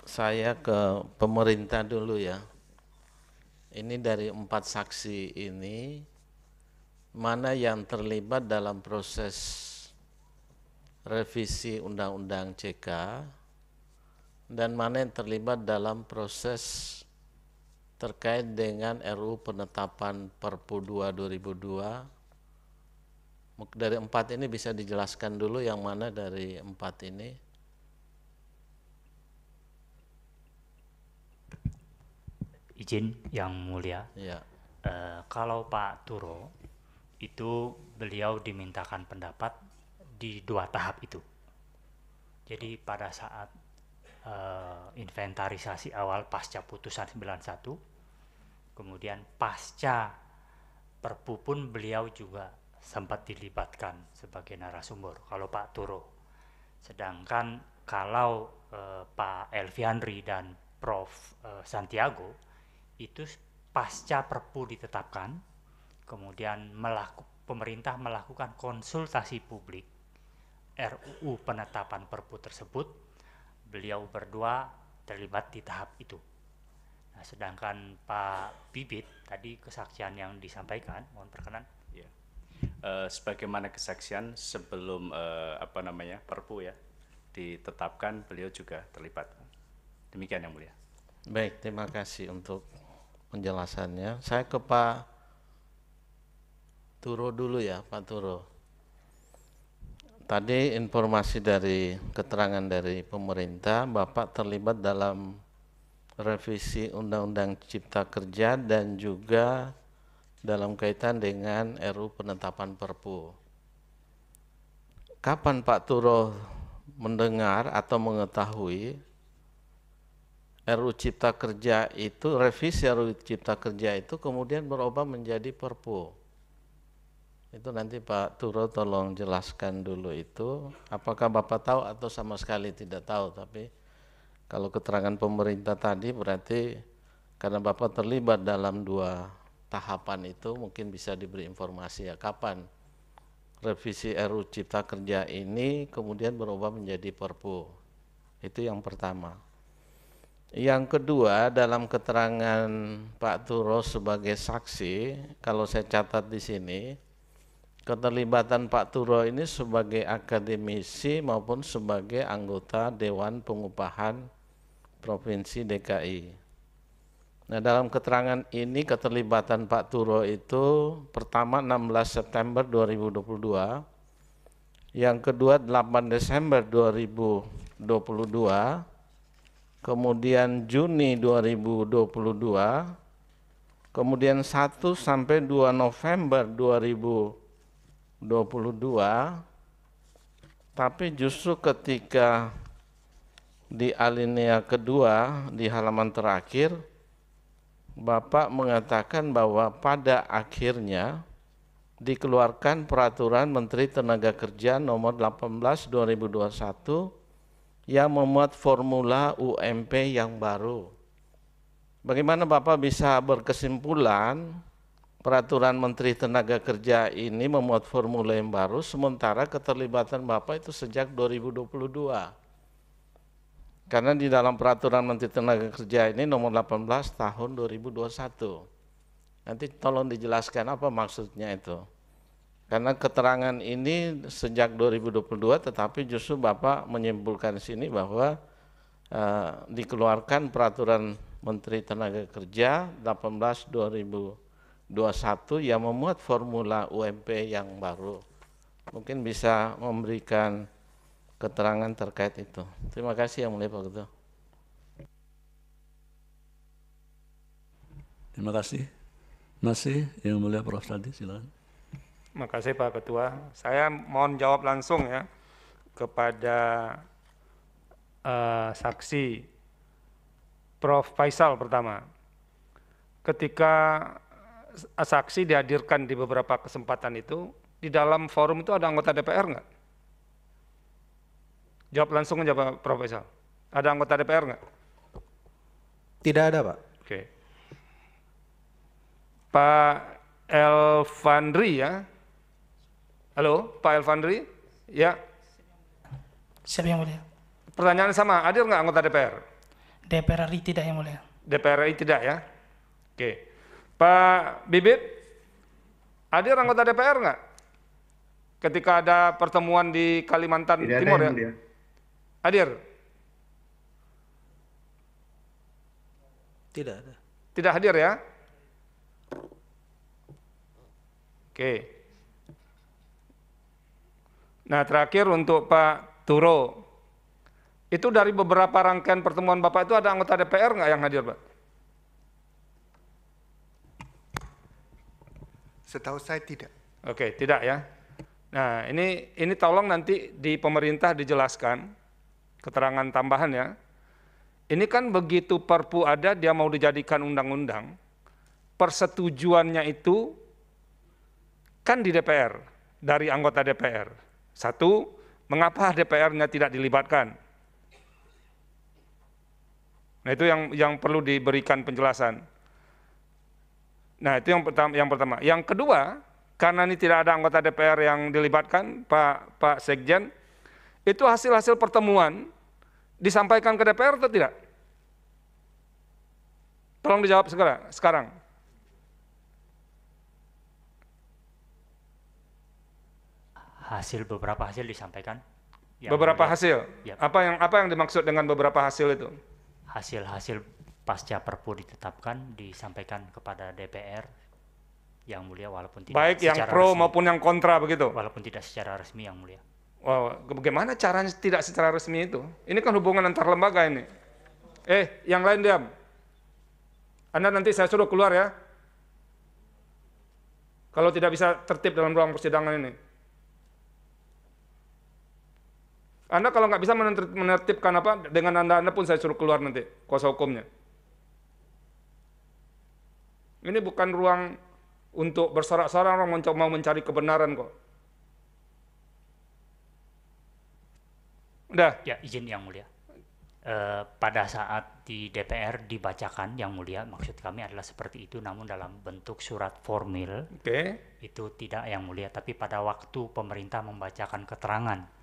Saya ke pemerintah dulu ya. Ini dari 4 saksi ini, mana yang terlibat dalam proses revisi Undang-Undang CK, dan mana yang terlibat dalam proses terkait dengan RUU penetapan Perpu 2 2002. Dari 4 ini bisa dijelaskan dulu yang mana dari 4 ini? Izin Yang Mulia, ya. Kalau Pak Turo itu beliau dimintakan pendapat di 2 tahap itu. Jadi pada saat inventarisasi awal pasca putusan 91, kemudian pasca Perpu pun beliau juga sempat dilibatkan sebagai narasumber kalau Pak Turo. Sedangkan kalau Pak Elviandri dan Prof Santiago itu pasca Perpu ditetapkan, kemudian pemerintah melakukan konsultasi publik RUU penetapan Perpu tersebut, beliau berdua terlibat di tahap itu. Nah, sedangkan Pak Bibit tadi kesaksian yang disampaikan, mohon perkenan. Sebagaimana kesaksian sebelum Perpu ya ditetapkan, beliau juga terlibat. Demikian Yang Mulia. Baik, terima kasih untuk penjelasannya. Saya ke Pak Turo dulu ya, Pak Turo. Tadi informasi dari keterangan dari pemerintah, Bapak terlibat dalam revisi Undang-Undang Cipta Kerja dan juga dalam kaitan dengan RUU penetapan Perpu. Kapan Pak Turo mendengar atau mengetahui RUU Cipta Kerja itu, revisi RUU Cipta Kerja itu kemudian berubah menjadi Perpu? Itu nanti Pak Turo tolong jelaskan dulu itu. Apakah Bapak tahu atau sama sekali tidak tahu? Tapi kalau keterangan pemerintah tadi berarti karena Bapak terlibat dalam 2 tahapan itu, mungkin bisa diberi informasi ya kapan revisi RUU Cipta Kerja ini kemudian berubah menjadi Perpu. Itu yang pertama. Yang kedua, dalam keterangan Pak Turo sebagai saksi, kalau saya catat di sini, keterlibatan Pak Turo ini sebagai akademisi maupun sebagai anggota Dewan Pengupahan Provinsi DKI. Nah, dalam keterangan ini keterlibatan Pak Turo itu pertama 16 September 2022, yang kedua 8 Desember 2022, kemudian Juni 2022, kemudian 1 sampai 2 November 2022, tapi justru ketika di alinea kedua di halaman terakhir, Bapak mengatakan bahwa pada akhirnya dikeluarkan Peraturan Menteri Tenaga Kerja nomor 18 2021 yang memuat formula UMP yang baru. Bagaimana Bapak bisa berkesimpulan Peraturan Menteri Tenaga Kerja ini memuat formula yang baru sementara keterlibatan Bapak itu sejak 2022? Karena di dalam Peraturan Menteri Tenaga Kerja ini nomor 18 tahun 2021. Nanti tolong dijelaskan apa maksudnya itu. Karena keterangan ini sejak 2022 tetapi justru Bapak menyimpulkan di sini bahwa dikeluarkan Peraturan Menteri Tenaga Kerja 18 2021 yang memuat formula UMP yang baru. Mungkin bisa memberikan keterangan terkait itu. Terima kasih Yang Mulia Pak Ketua. Terima kasih. Masih Yang Mulia Prof. Sadi, silakan. Terima kasih Pak Ketua. Saya mohon jawab langsung ya kepada saksi Prof. Faisal pertama. Ketika saksi dihadirkan di beberapa kesempatan itu, di dalam forum itu ada anggota DPR nggak? Jawab langsung aja Pak Prof. Faisal. Ada anggota DPR nggak? Tidak ada Pak. Oke. Pak Elfandri ya. Halo, Pak Elfandri? Ya. Siap Yang Mulia. Pertanyaan sama, hadir nggak anggota DPR? DPR RI tidak Yang Mulia. DPR RI tidak ya. Oke. Pak Bibit, hadir anggota DPR nggak? Ketika ada pertemuan di Kalimantan Tidak Timur ada, ya? Hadir? Tidak ada. Tidak hadir ya? Oke. Nah terakhir untuk Pak Turo, itu dari beberapa rangkaian pertemuan Bapak itu ada anggota DPR nggak yang hadir Pak? Setahu saya tidak. Oke, tidak ya. Nah ini tolong nanti di pemerintah dijelaskan keterangan tambahan ya. Ini kan begitu Perpu ada dia mau dijadikan undang-undang, persetujuannya itu kan di DPR, dari anggota DPR. Satu, mengapa DPR-nya tidak dilibatkan? Nah itu yang perlu diberikan penjelasan. Nah itu yang pertama. Yang kedua, karena ini tidak ada anggota DPR yang dilibatkan, Pak Sekjen, itu hasil-hasil pertemuan disampaikan ke DPR atau tidak? Tolong dijawab sekarang. Beberapa hasil disampaikan. Beberapa hasil? Ya. Apa yang dimaksud dengan beberapa hasil itu? Hasil-hasil pasca Perpu ditetapkan disampaikan kepada DPR Yang Mulia walaupun tidak baik yang pro resmi, maupun yang kontra begitu? Walaupun tidak secara resmi Yang Mulia. Wow, bagaimana caranya tidak secara resmi itu? Ini kan hubungan antar lembaga ini. Yang lain diam. Anda nanti saya suruh keluar ya. Kalau tidak bisa tertib dalam ruang persidangan ini. Anda kalau nggak bisa menertibkan apa, dengan Anda pun saya suruh keluar nanti, kuasa hukumnya. Ini bukan ruang untuk bersorak-sorak, orang mau mencari kebenaran kok. Udah? Ya, izin Yang Mulia. Pada saat di DPR dibacakan Yang Mulia, maksud kami adalah seperti itu, namun dalam bentuk surat formil. Oke. Itu tidak Yang Mulia, tapi pada waktu pemerintah membacakan keterangan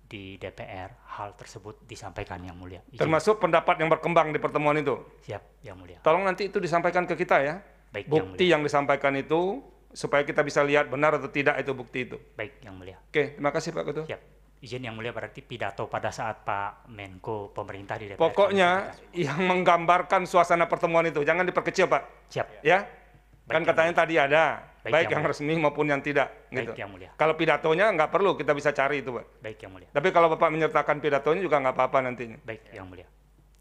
di DPR hal tersebut disampaikan, Yang Mulia. Termasuk pendapat yang berkembang di pertemuan itu? Siap, Yang Mulia. Tolong nanti itu disampaikan ke kita ya. Baik, bukti yang disampaikan itu, supaya kita bisa lihat benar atau tidak itu bukti itu. Baik, Yang Mulia. Oke, terima kasih Pak Ketua. Siap. Izin Yang Mulia, berarti pidato pada saat Pak Menko pemerintah di DPR. Pokoknya yang menggambarkan suasana pertemuan itu, jangan diperkecil Pak. Siap. Ya, kan katanya tadi ada, baik yang Mulia. resmi maupun yang tidak. Baik, Gitu. Yang Mulia. Kalau pidatonya nggak perlu, kita bisa cari itu Pak. Baik, Yang Mulia. Tapi kalau Bapak menyertakan pidatonya juga nggak apa-apa nantinya. Baik, Yang Mulia.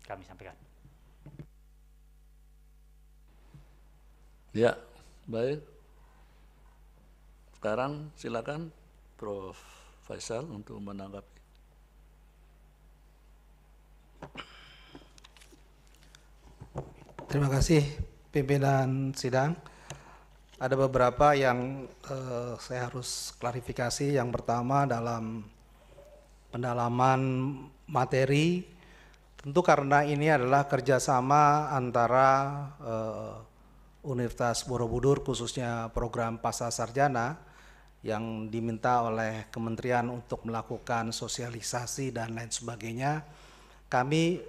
Kami sampaikan. Ya, baik. Sekarang silakan Prof. Faisal untuk menanggapi. Terima kasih pimpinan sidang. Ada beberapa yang saya harus klarifikasi. Yang pertama dalam pendalaman materi, tentu karena ini adalah kerjasama antara Universitas Borobudur, khususnya program Pasca Sarjana, yang diminta oleh kementerian untuk melakukan sosialisasi dan lain sebagainya. Kami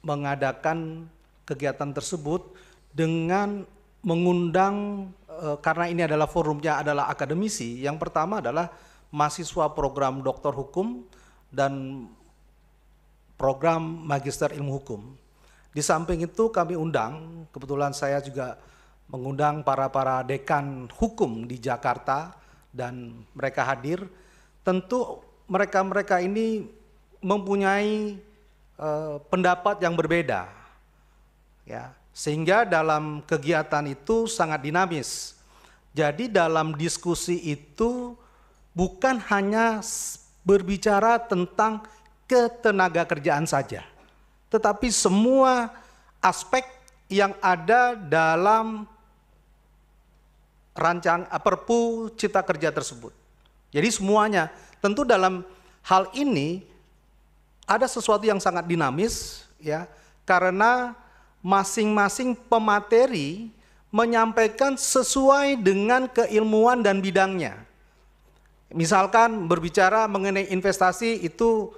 mengadakan kegiatan tersebut dengan mengundang, karena ini adalah forumnya adalah akademisi. Yang pertama adalah mahasiswa program doktor hukum dan program magister ilmu hukum. Di samping itu kami undang, kebetulan saya juga mengundang para dekan hukum di Jakarta, dan mereka hadir. Tentu mereka ini mempunyai pendapat yang berbeda, ya, sehingga dalam kegiatan itu sangat dinamis. Jadi dalam diskusi itu bukan hanya berbicara tentang ketenaga kerjaan saja, tetapi semua aspek yang ada dalam rancangan Perpu Cipta Kerja tersebut. Jadi semuanya, tentu dalam hal ini ada sesuatu yang sangat dinamis, ya, karena masing-masing pemateri menyampaikan sesuai dengan keilmuan dan bidangnya. Misalkan berbicara mengenai investasi itu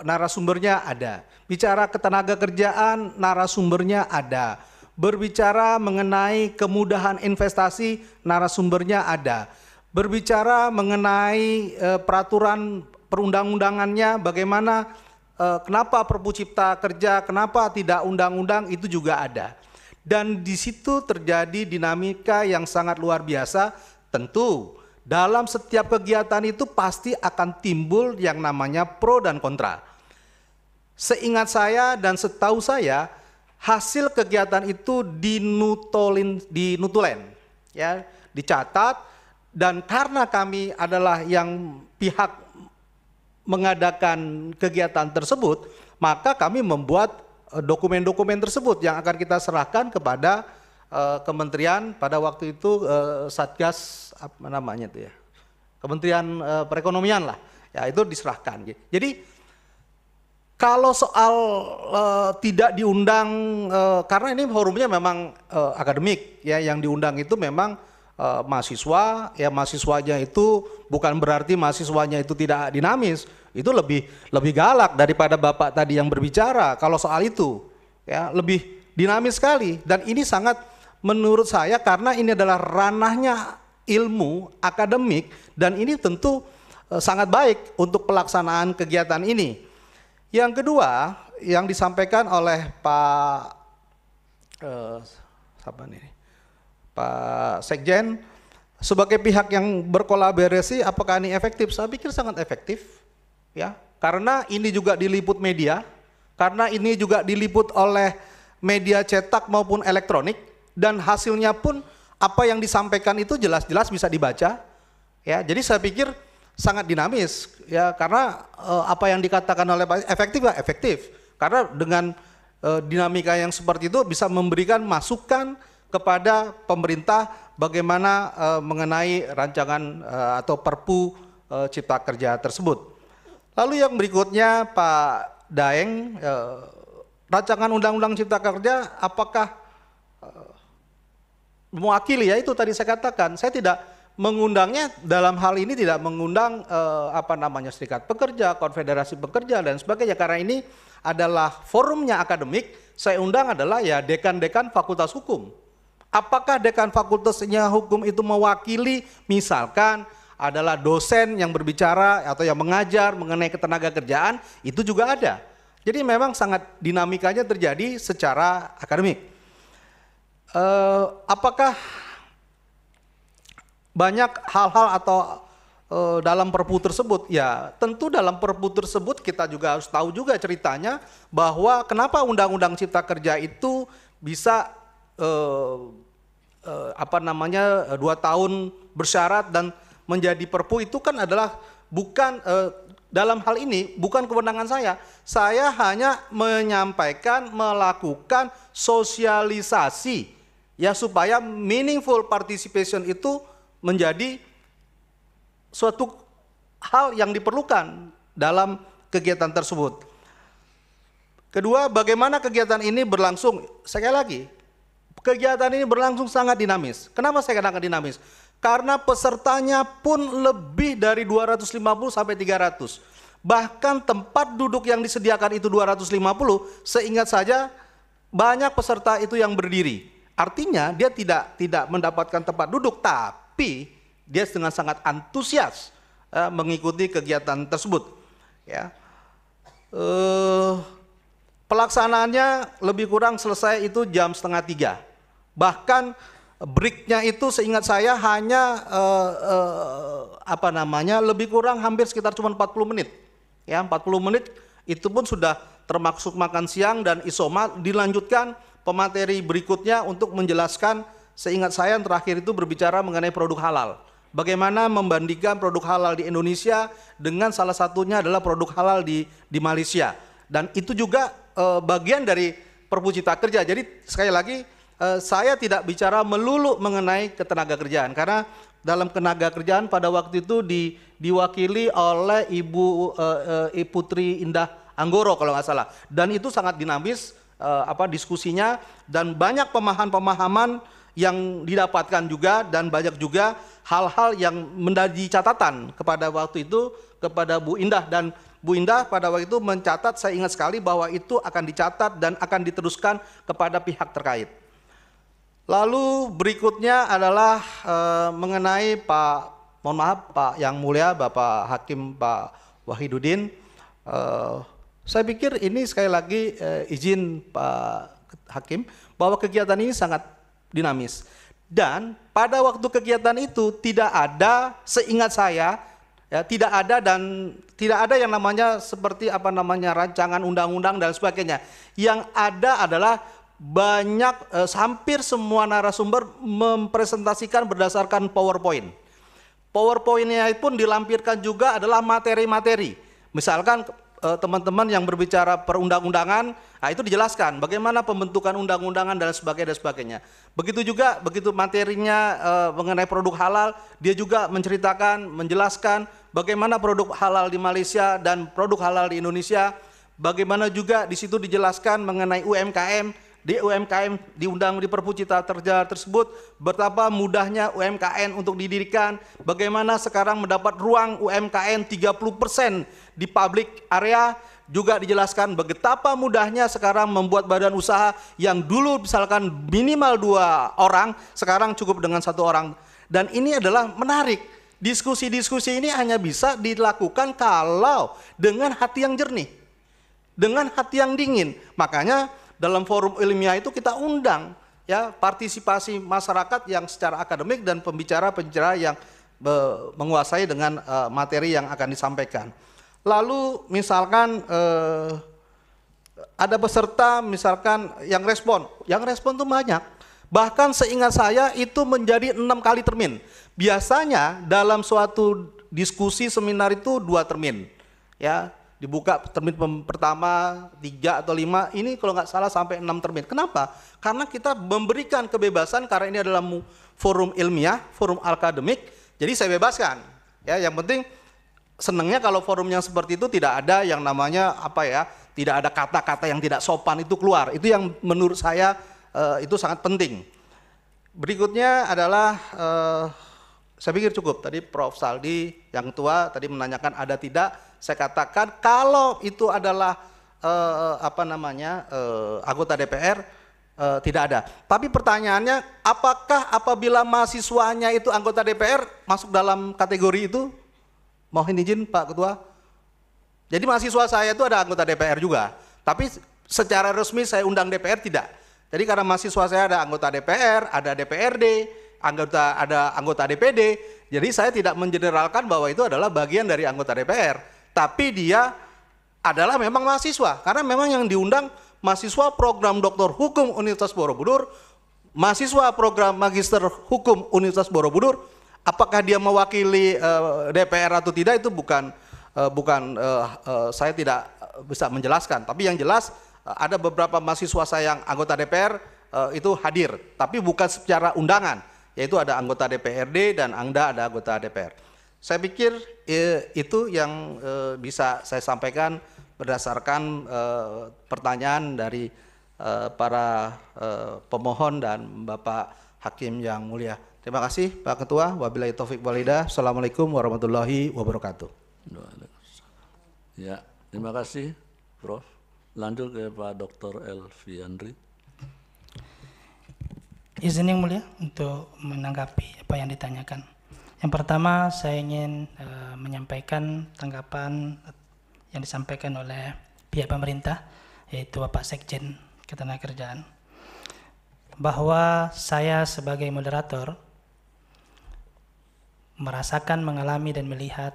narasumbernya ada, bicara ketenaga kerjaan narasumbernya ada, berbicara mengenai kemudahan investasi, narasumbernya ada. Berbicara mengenai peraturan perundang-undangannya, bagaimana, kenapa Perpu Cipta Kerja, kenapa tidak undang-undang, itu juga ada. Dan di situ terjadi dinamika yang sangat luar biasa. Tentu dalam setiap kegiatan itu pasti akan timbul yang namanya pro dan kontra. Seingat saya dan setahu saya, hasil kegiatan itu dinutulen, ya, dicatat, dan karena kami adalah yang pihak mengadakan kegiatan tersebut, maka kami membuat dokumen-dokumen tersebut yang akan kita serahkan kepada kementerian. Pada waktu itu Satgas, apa namanya itu ya, Kementerian Perekonomian lah, ya, itu diserahkan. Jadi kalau soal tidak diundang, karena ini forumnya memang akademik, ya, yang diundang itu memang mahasiswa, ya, mahasiswanya itu bukan berarti mahasiswanya itu tidak dinamis, itu lebih galak daripada Bapak tadi yang berbicara. Kalau soal itu, ya, lebih dinamis sekali, dan ini sangat menurut saya karena ini adalah ranahnya ilmu akademik, dan ini tentu sangat baik untuk pelaksanaan kegiatan ini. Yang kedua yang disampaikan oleh Pak Sekjen, sebagai pihak yang berkolaborasi, apakah ini efektif? Saya pikir sangat efektif, ya, karena ini juga diliput media, karena ini juga diliput oleh media cetak maupun elektronik, dan hasilnya pun apa yang disampaikan itu jelas-jelas bisa dibaca, ya. Jadi saya pikir sangat dinamis, ya, karena apa yang dikatakan oleh Pak efektif, ya, efektif, karena dengan dinamika yang seperti itu bisa memberikan masukan kepada pemerintah bagaimana mengenai rancangan atau Perpu Cipta Kerja tersebut. Lalu yang berikutnya Pak Daeng, rancangan Undang-Undang Cipta Kerja apakah mewakili, ya, itu tadi saya katakan, saya tidak mengundangnya dalam hal ini tidak mengundang serikat pekerja, konfederasi pekerja dan sebagainya, karena ini adalah forumnya akademik. Saya undang adalah ya dekan-dekan fakultas hukum. Apakah dekan fakultasnya hukum itu mewakili misalkan adalah dosen yang berbicara atau yang mengajar mengenai ketenaga kerjaan, itu juga ada. Jadi memang sangat dinamikanya terjadi secara akademik. Apakah banyak hal-hal atau dalam perpu tersebut? Ya tentu dalam perpu tersebut kita juga harus tahu juga ceritanya bahwa kenapa Undang-Undang Cipta Kerja itu bisa 2 tahun bersyarat dan menjadi perpu. Itu kan adalah bukan dalam hal ini bukan kewenangan saya. Saya hanya menyampaikan, melakukan sosialisasi ya supaya meaningful participation itu menjadi suatu hal yang diperlukan dalam kegiatan tersebut. Kedua, bagaimana kegiatan ini berlangsung? Sekali lagi, kegiatan ini berlangsung sangat dinamis. Kenapa saya katakan dinamis? Karena pesertanya pun lebih dari 250 sampai 300. Bahkan tempat duduk yang disediakan itu 250, seingat saya banyak peserta itu yang berdiri. Artinya dia tidak mendapatkan tempat duduk, tapi dia dengan sangat antusias mengikuti kegiatan tersebut. Ya, pelaksanaannya lebih kurang selesai itu jam 2:30. Bahkan breaknya itu seingat saya hanya lebih kurang hampir sekitar cuma 40 menit. Ya, 40 menit itu pun sudah termasuk makan siang dan isoma, dilanjutkan pemateri berikutnya untuk menjelaskan. Seingat saya yang terakhir itu berbicara mengenai produk halal. Bagaimana membandingkan produk halal di Indonesia dengan salah satunya adalah produk halal di Malaysia. Dan itu juga bagian dari Perpu Cipta Kerja. Jadi sekali lagi saya tidak bicara melulu mengenai ketenagakerjaan, karena dalam ketenaga kerjaan pada waktu itu diwakili oleh Ibu Putri Indah Anggoro kalau nggak salah. Dan itu sangat dinamis diskusinya, dan banyak pemahaman-pemahaman yang didapatkan juga, dan banyak juga hal-hal yang menjadi catatan kepada waktu itu kepada Bu Indah. Dan Bu Indah pada waktu itu mencatat, saya ingat sekali bahwa itu akan dicatat dan akan diteruskan kepada pihak terkait. Lalu berikutnya adalah mengenai Pak Yang Mulia Bapak Hakim Pak Wahidudin. Saya pikir ini sekali lagi izin Pak Hakim bahwa kegiatan ini sangat dinamis, dan pada waktu kegiatan itu tidak ada, seingat saya ya, tidak ada yang namanya seperti rancangan undang-undang dan sebagainya. Yang ada adalah banyak hampir semua narasumber mempresentasikan berdasarkan PowerPoint. PowerPoint-nya pun dilampirkan juga adalah materi-materi. Misalkan teman-teman yang berbicara perundang-undangan, nah itu dijelaskan bagaimana pembentukan undang-undangan dan sebagainya. Begitu juga begitu materinya mengenai produk halal, dia juga menceritakan, menjelaskan bagaimana produk halal di Malaysia dan produk halal di Indonesia. Bagaimana juga di situ dijelaskan mengenai UMKM. Di UMKM diundang di Perpu Cipta Kerja tersebut, betapa mudahnya UMKM untuk didirikan, bagaimana sekarang mendapat ruang UMKM 30% di public area. Juga dijelaskan betapa mudahnya sekarang membuat badan usaha yang dulu misalkan minimal 2 orang, sekarang cukup dengan 1 orang. Dan ini adalah menarik. Diskusi-diskusi ini hanya bisa dilakukan kalau dengan hati yang jernih, dengan hati yang dingin. Makanya dalam forum ilmiah itu kita undang ya partisipasi masyarakat yang secara akademik dan pembicara-pembicara yang menguasai dengan materi yang akan disampaikan. Lalu misalkan ada peserta misalkan yang respon tuh banyak. Bahkan seingat saya itu menjadi 6 kali termin. Biasanya dalam suatu diskusi seminar itu 2 termin. Ya, dibuka termin pertama 3 atau 5, ini kalau nggak salah sampai 6 termin. Kenapa? Karena kita memberikan kebebasan, karena ini adalah forum ilmiah, forum akademik, jadi saya bebaskan. Ya, yang penting senangnya kalau forum yang seperti itu tidak ada yang namanya tidak ada kata-kata yang tidak sopan itu keluar. Itu yang menurut saya itu sangat penting. Berikutnya adalah Saya pikir cukup. Tadi Prof. Saldi yang tua tadi menanyakan ada tidak. Saya katakan kalau itu adalah anggota DPR tidak ada. Tapi pertanyaannya, apakah apabila mahasiswanya itu anggota DPR masuk dalam kategori itu? Mohon izin Pak Ketua. Jadi mahasiswa saya itu ada anggota DPR juga. Tapi secara resmi saya undang DPR tidak. Jadi karena mahasiswa saya ada anggota DPR, ada DPRD, ada anggota DPD, jadi saya tidak mengeneralkan bahwa itu adalah bagian dari anggota DPR, tapi dia adalah memang mahasiswa, karena memang yang diundang mahasiswa program Doktor Hukum Universitas Borobudur, mahasiswa program Magister Hukum Universitas Borobudur. Apakah dia mewakili DPR atau tidak itu bukan saya tidak bisa menjelaskan, tapi yang jelas ada beberapa mahasiswa saya yang anggota DPR itu hadir, tapi bukan secara undangan. Yaitu ada anggota DPRD dan Anda ada anggota DPR. Saya pikir itu yang bisa saya sampaikan berdasarkan pertanyaan dari para pemohon dan Bapak Hakim yang mulia. Terima kasih Pak Ketua. Wabillahi taufik walhidayah. Assalamualaikum warahmatullahi wabarakatuh. Ya, terima kasih Prof. Lanjut ke Pak Dr. Elviandri. Izin yang mulia untuk menanggapi apa yang ditanyakan. Yang pertama saya ingin menyampaikan tanggapan yang disampaikan oleh pihak pemerintah, yaitu Bapak Sekjen Ketenagakerjaan, bahwa saya sebagai moderator merasakan, mengalami dan melihat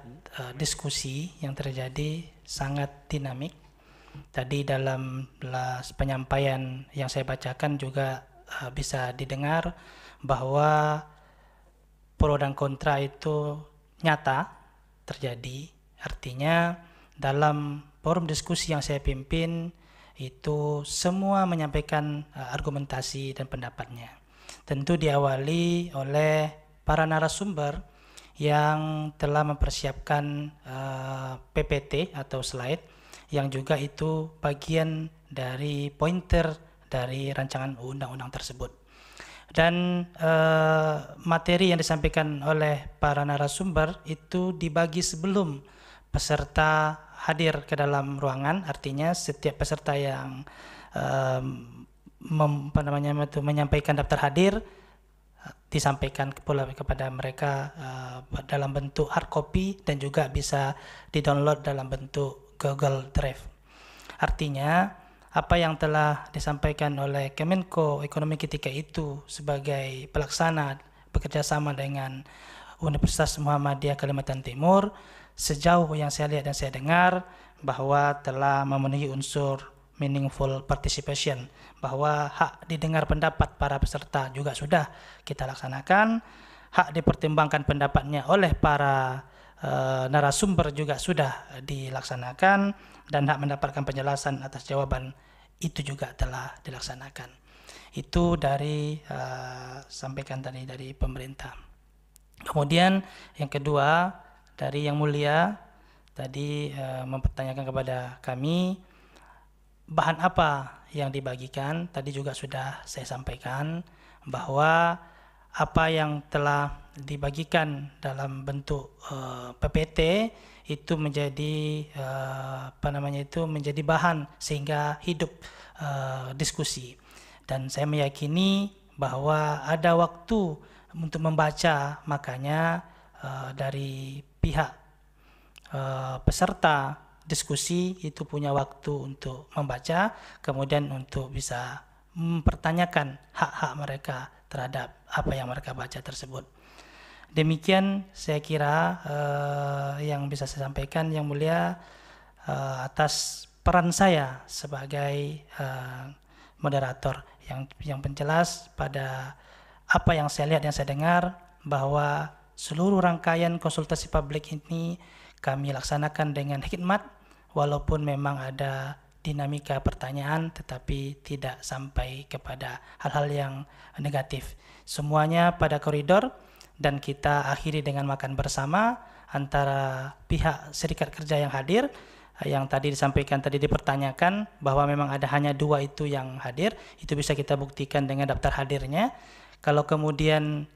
diskusi yang terjadi sangat dinamik. Tadi dalam penyampaian yang saya bacakan juga bisa didengar bahwa pro dan kontra itu nyata terjadi. Artinya dalam forum diskusi yang saya pimpin itu semua menyampaikan argumentasi dan pendapatnya. Tentu diawali oleh para narasumber yang telah mempersiapkan PPT atau slide yang juga itu bagian dari pointer dari rancangan undang-undang tersebut. Dan materi yang disampaikan oleh para narasumber itu dibagi sebelum peserta hadir ke dalam ruangan, artinya setiap peserta yang menyampaikan daftar hadir disampaikan pula kepada mereka dalam bentuk hard copy dan juga bisa di-download dalam bentuk Google Drive. Artinya apa yang telah disampaikan oleh Kemenko Ekonomi ketika itu sebagai pelaksana bekerjasama dengan Universitas Muhammadiyah Kalimantan Timur, sejauh yang saya lihat dan saya dengar bahwa telah memenuhi unsur meaningful participation, bahwa hak didengar pendapat para peserta juga sudah kita laksanakan, hak dipertimbangkan pendapatnya oleh para narasumber juga sudah dilaksanakan, dan hak mendapatkan penjelasan atas jawaban itu juga telah dilaksanakan. Itu dari sampaikan tadi dari pemerintah. Kemudian yang kedua dari Yang Mulia tadi mempertanyakan kepada kami bahan apa yang dibagikan. Tadi juga sudah saya sampaikan bahwa apa yang telah dibagikan dalam bentuk PPT itu menjadi menjadi bahan sehingga hidup diskusi, dan saya meyakini bahwa ada waktu untuk membaca, makanya dari pihak peserta diskusi itu punya waktu untuk membaca, kemudian untuk bisa mempertanyakan hak-hak mereka terhadap apa yang mereka baca tersebut. Demikian saya kira yang bisa saya sampaikan, Yang Mulia, atas peran saya sebagai moderator yang penjelas pada apa yang saya lihat dan saya dengar, bahwa seluruh rangkaian konsultasi publik ini kami laksanakan dengan hikmat, walaupun memang ada dinamika pertanyaan tetapi tidak sampai kepada hal-hal yang negatif. Semuanya pada koridor, dan kita akhiri dengan makan bersama antara pihak serikat kerja yang hadir, yang tadi disampaikan, tadi dipertanyakan bahwa memang ada hanya 2 itu yang hadir, itu bisa kita buktikan dengan daftar hadirnya. Kalau kemudian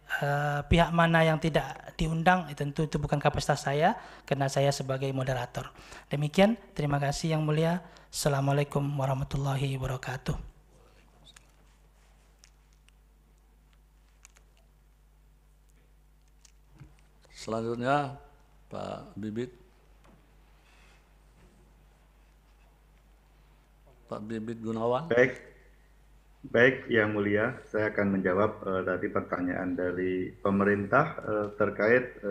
pihak mana yang tidak diundang, tentu itu bukan kapasitas saya, karena saya sebagai moderator. Demikian, terima kasih Yang Mulia. Assalamualaikum warahmatullahi wabarakatuh. Selanjutnya Pak Bibit. Pak Bibit Gunawan. Baik, Yang Mulia, saya akan menjawab tadi pertanyaan dari pemerintah terkait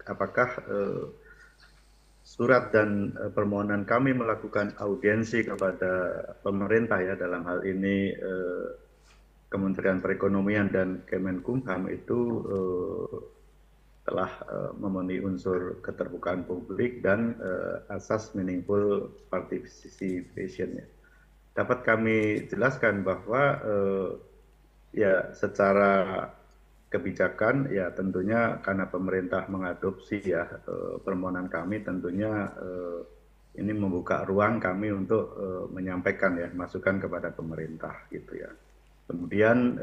apakah surat dan permohonan kami melakukan audiensi kepada pemerintah ya, dalam hal ini Kementerian Perekonomian dan Kemenkumham itu telah memenuhi unsur keterbukaan publik dan asas meaningful participation. Dapat kami jelaskan bahwa ya secara kebijakan ya tentunya karena pemerintah mengadopsi ya permohonan kami, tentunya ini membuka ruang kami untuk menyampaikan ya masukan kepada pemerintah gitu ya. Kemudian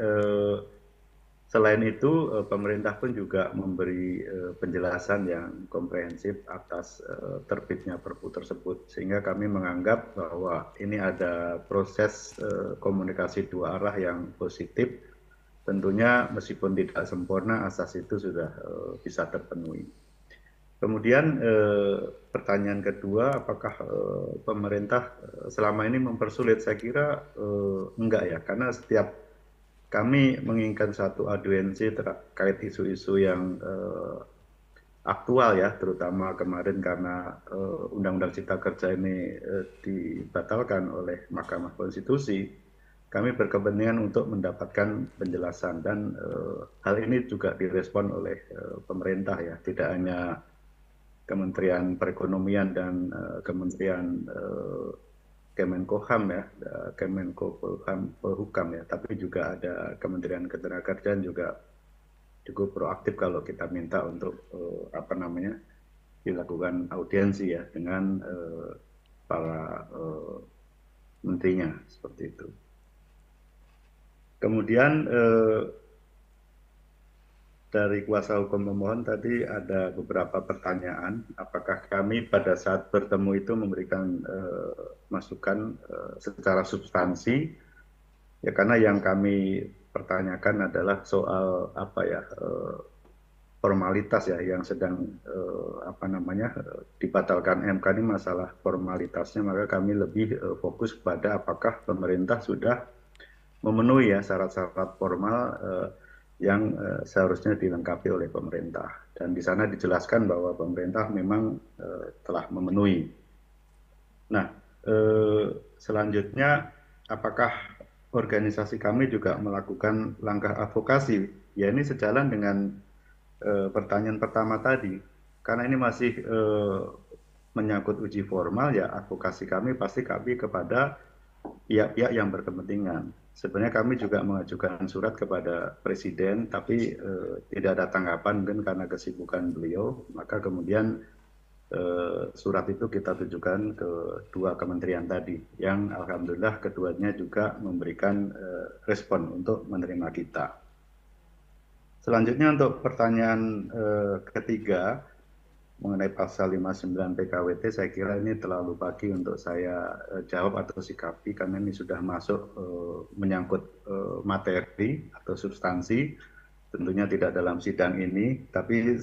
selain itu pemerintah pun juga memberi penjelasan yang komprehensif atas terbitnya Perpu tersebut, sehingga kami menganggap bahwa ini ada proses komunikasi dua arah yang positif. Tentunya meskipun tidak sempurna, asas itu sudah bisa terpenuhi. Kemudian pertanyaan kedua, apakah pemerintah selama ini mempersulit? Saya kira enggak ya, karena setiap kami menginginkan satu audiensi terkait isu-isu yang aktual ya, terutama kemarin karena Undang-Undang Cipta Kerja ini dibatalkan oleh Mahkamah Konstitusi. Kami berkepentingan untuk mendapatkan penjelasan dan hal ini juga direspon oleh pemerintah ya, tidak hanya Kementerian Perekonomian dan Kementerian Kemenkumham ya, Kemenkumham ya, tapi juga ada Kementerian Ketenagakerjaan juga cukup proaktif kalau kita minta untuk dilakukan audiensi ya dengan para menterinya seperti itu. Kemudian dari kuasa hukum pemohon tadi ada beberapa pertanyaan, apakah kami pada saat bertemu itu memberikan masukan secara substansi, ya karena yang kami pertanyakan adalah soal formalitas ya yang sedang dibatalkan MK ini, masalah formalitasnya, maka kami lebih fokus pada apakah pemerintah sudah memenuhi ya syarat-syarat formal yang seharusnya dilengkapi oleh pemerintah, dan di sana dijelaskan bahwa pemerintah memang telah memenuhi. Nah, selanjutnya apakah organisasi kami juga melakukan langkah advokasi? Ya ini sejalan dengan pertanyaan pertama tadi, karena ini masih menyangkut uji formal ya, advokasi kami pasti kami kepada pihak-pihak yang berkepentingan. Sebenarnya kami juga mengajukan surat kepada Presiden, tapi tidak ada tanggapan mungkin karena kesibukan beliau, maka kemudian surat itu kita tujukan ke dua kementerian tadi, yang alhamdulillah keduanya juga memberikan respon untuk menerima kita. Selanjutnya untuk pertanyaan ketiga, mengenai pasal 59 PKWT, saya kira ini terlalu pagi untuk saya jawab atau sikapi, karena ini sudah masuk menyangkut materi atau substansi, tentunya tidak dalam sidang ini, tapi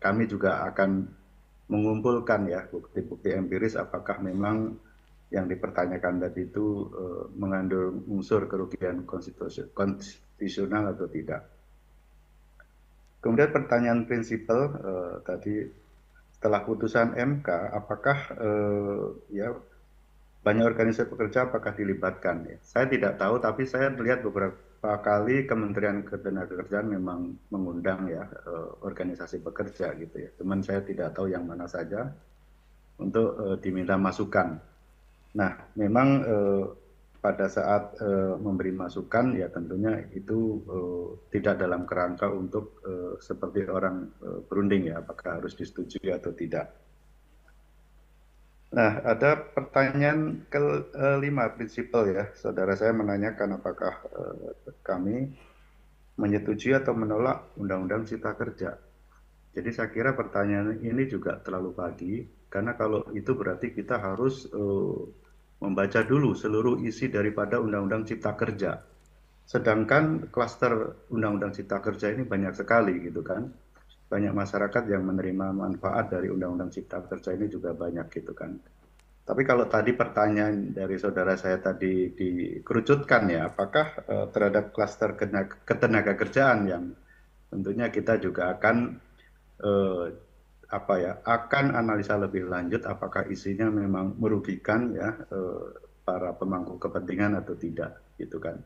kami juga akan mengumpulkan ya bukti-bukti empiris apakah memang yang dipertanyakan tadi itu mengandung unsur kerugian konstitusional atau tidak. Kemudian pertanyaan prinsipal tadi, setelah putusan MK, apakah banyak organisasi pekerja apakah dilibatkan? Ya? Saya tidak tahu, tapi saya melihat beberapa kali Kementerian Ketenagakerjaan memang mengundang ya organisasi pekerja gitu ya. Cuman saya tidak tahu yang mana saja untuk diminta masukan. Nah, memang pada saat memberi masukan ya tentunya itu tidak dalam kerangka untuk seperti orang berunding ya, apakah harus disetujui atau tidak. Nah, ada pertanyaan kelima prinsipal ya, saudara saya menanyakan apakah kami menyetujui atau menolak Undang-Undang Cipta Kerja. Jadi saya kira pertanyaan ini juga terlalu pagi, karena kalau itu berarti kita harus membaca dulu seluruh isi daripada Undang-Undang Cipta Kerja. Sedangkan klaster Undang-Undang Cipta Kerja ini banyak sekali gitu kan. Banyak masyarakat yang menerima manfaat dari Undang-Undang Cipta Kerja ini juga banyak gitu kan. Tapi kalau tadi pertanyaan dari saudara saya tadi dikerucutkan ya, apakah terhadap klaster ketenaga kerjaan yang tentunya kita juga akan akan analisa lebih lanjut apakah isinya memang merugikan ya para pemangku kepentingan atau tidak gitu kan.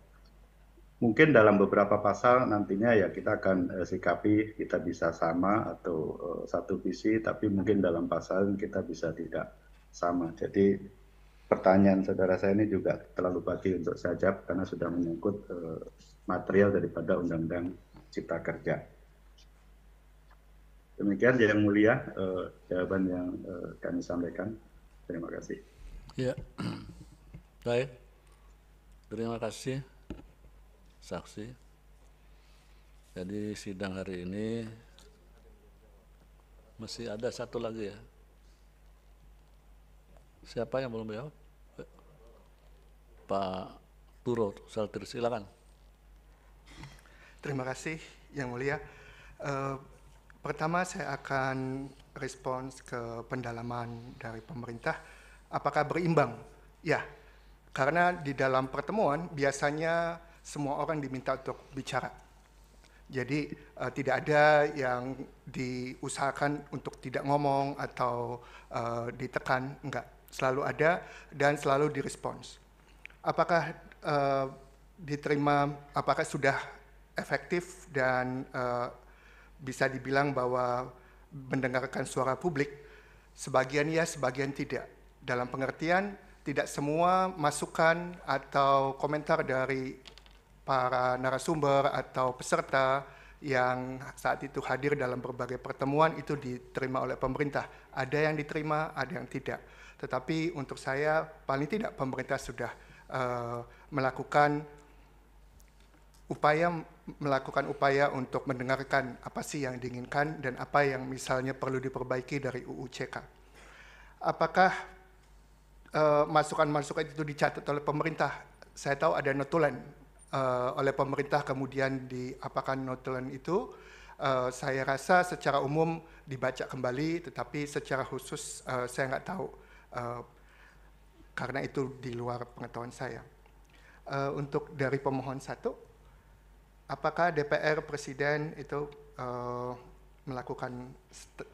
Mungkin dalam beberapa pasal nantinya ya kita akan sikapi kita bisa sama atau satu visi, tapi mungkin dalam pasal kita bisa tidak sama. Jadi pertanyaan saudara saya ini juga terlalu pagi untuk saya jawab karena sudah menyangkut material daripada Undang-Undang Cipta Kerja. Demikian Yang Mulia jawaban yang kami sampaikan. Terima kasih. Ya, baik. Terima kasih saksi. Jadi sidang hari ini masih ada satu lagi ya. Siapa yang belum jawab? Pak Turo Saltir, silakan. Terima kasih Yang Mulia. Pertama saya akan respons ke pendalaman dari pemerintah. Apakah berimbang? Ya, karena di dalam pertemuan biasanya semua orang diminta untuk bicara. Jadi tidak ada yang diusahakan untuk tidak ngomong atau ditekan, enggak. Selalu ada dan selalu direspons. Apakah diterima, apakah sudah efektif dan bisa dibilang bahwa mendengarkan suara publik, sebagian ya, sebagian tidak. Dalam pengertian, tidak semua masukan atau komentar dari para narasumber atau peserta yang saat itu hadir dalam berbagai pertemuan itu diterima oleh pemerintah. Ada yang diterima, ada yang tidak. Tetapi untuk saya, paling tidak pemerintah sudah melakukan upaya untuk mendengarkan apa sih yang diinginkan dan apa yang misalnya perlu diperbaiki dari UU CK. Apakah masukan-masukan itu dicatat oleh pemerintah? Saya tahu ada notulen oleh pemerintah, kemudian diapakan notulen itu. Saya rasa secara umum dibaca kembali, tetapi secara khusus saya nggak tahu karena itu di luar pengetahuan saya. Untuk dari pemohon satu, apakah DPR Presiden itu melakukan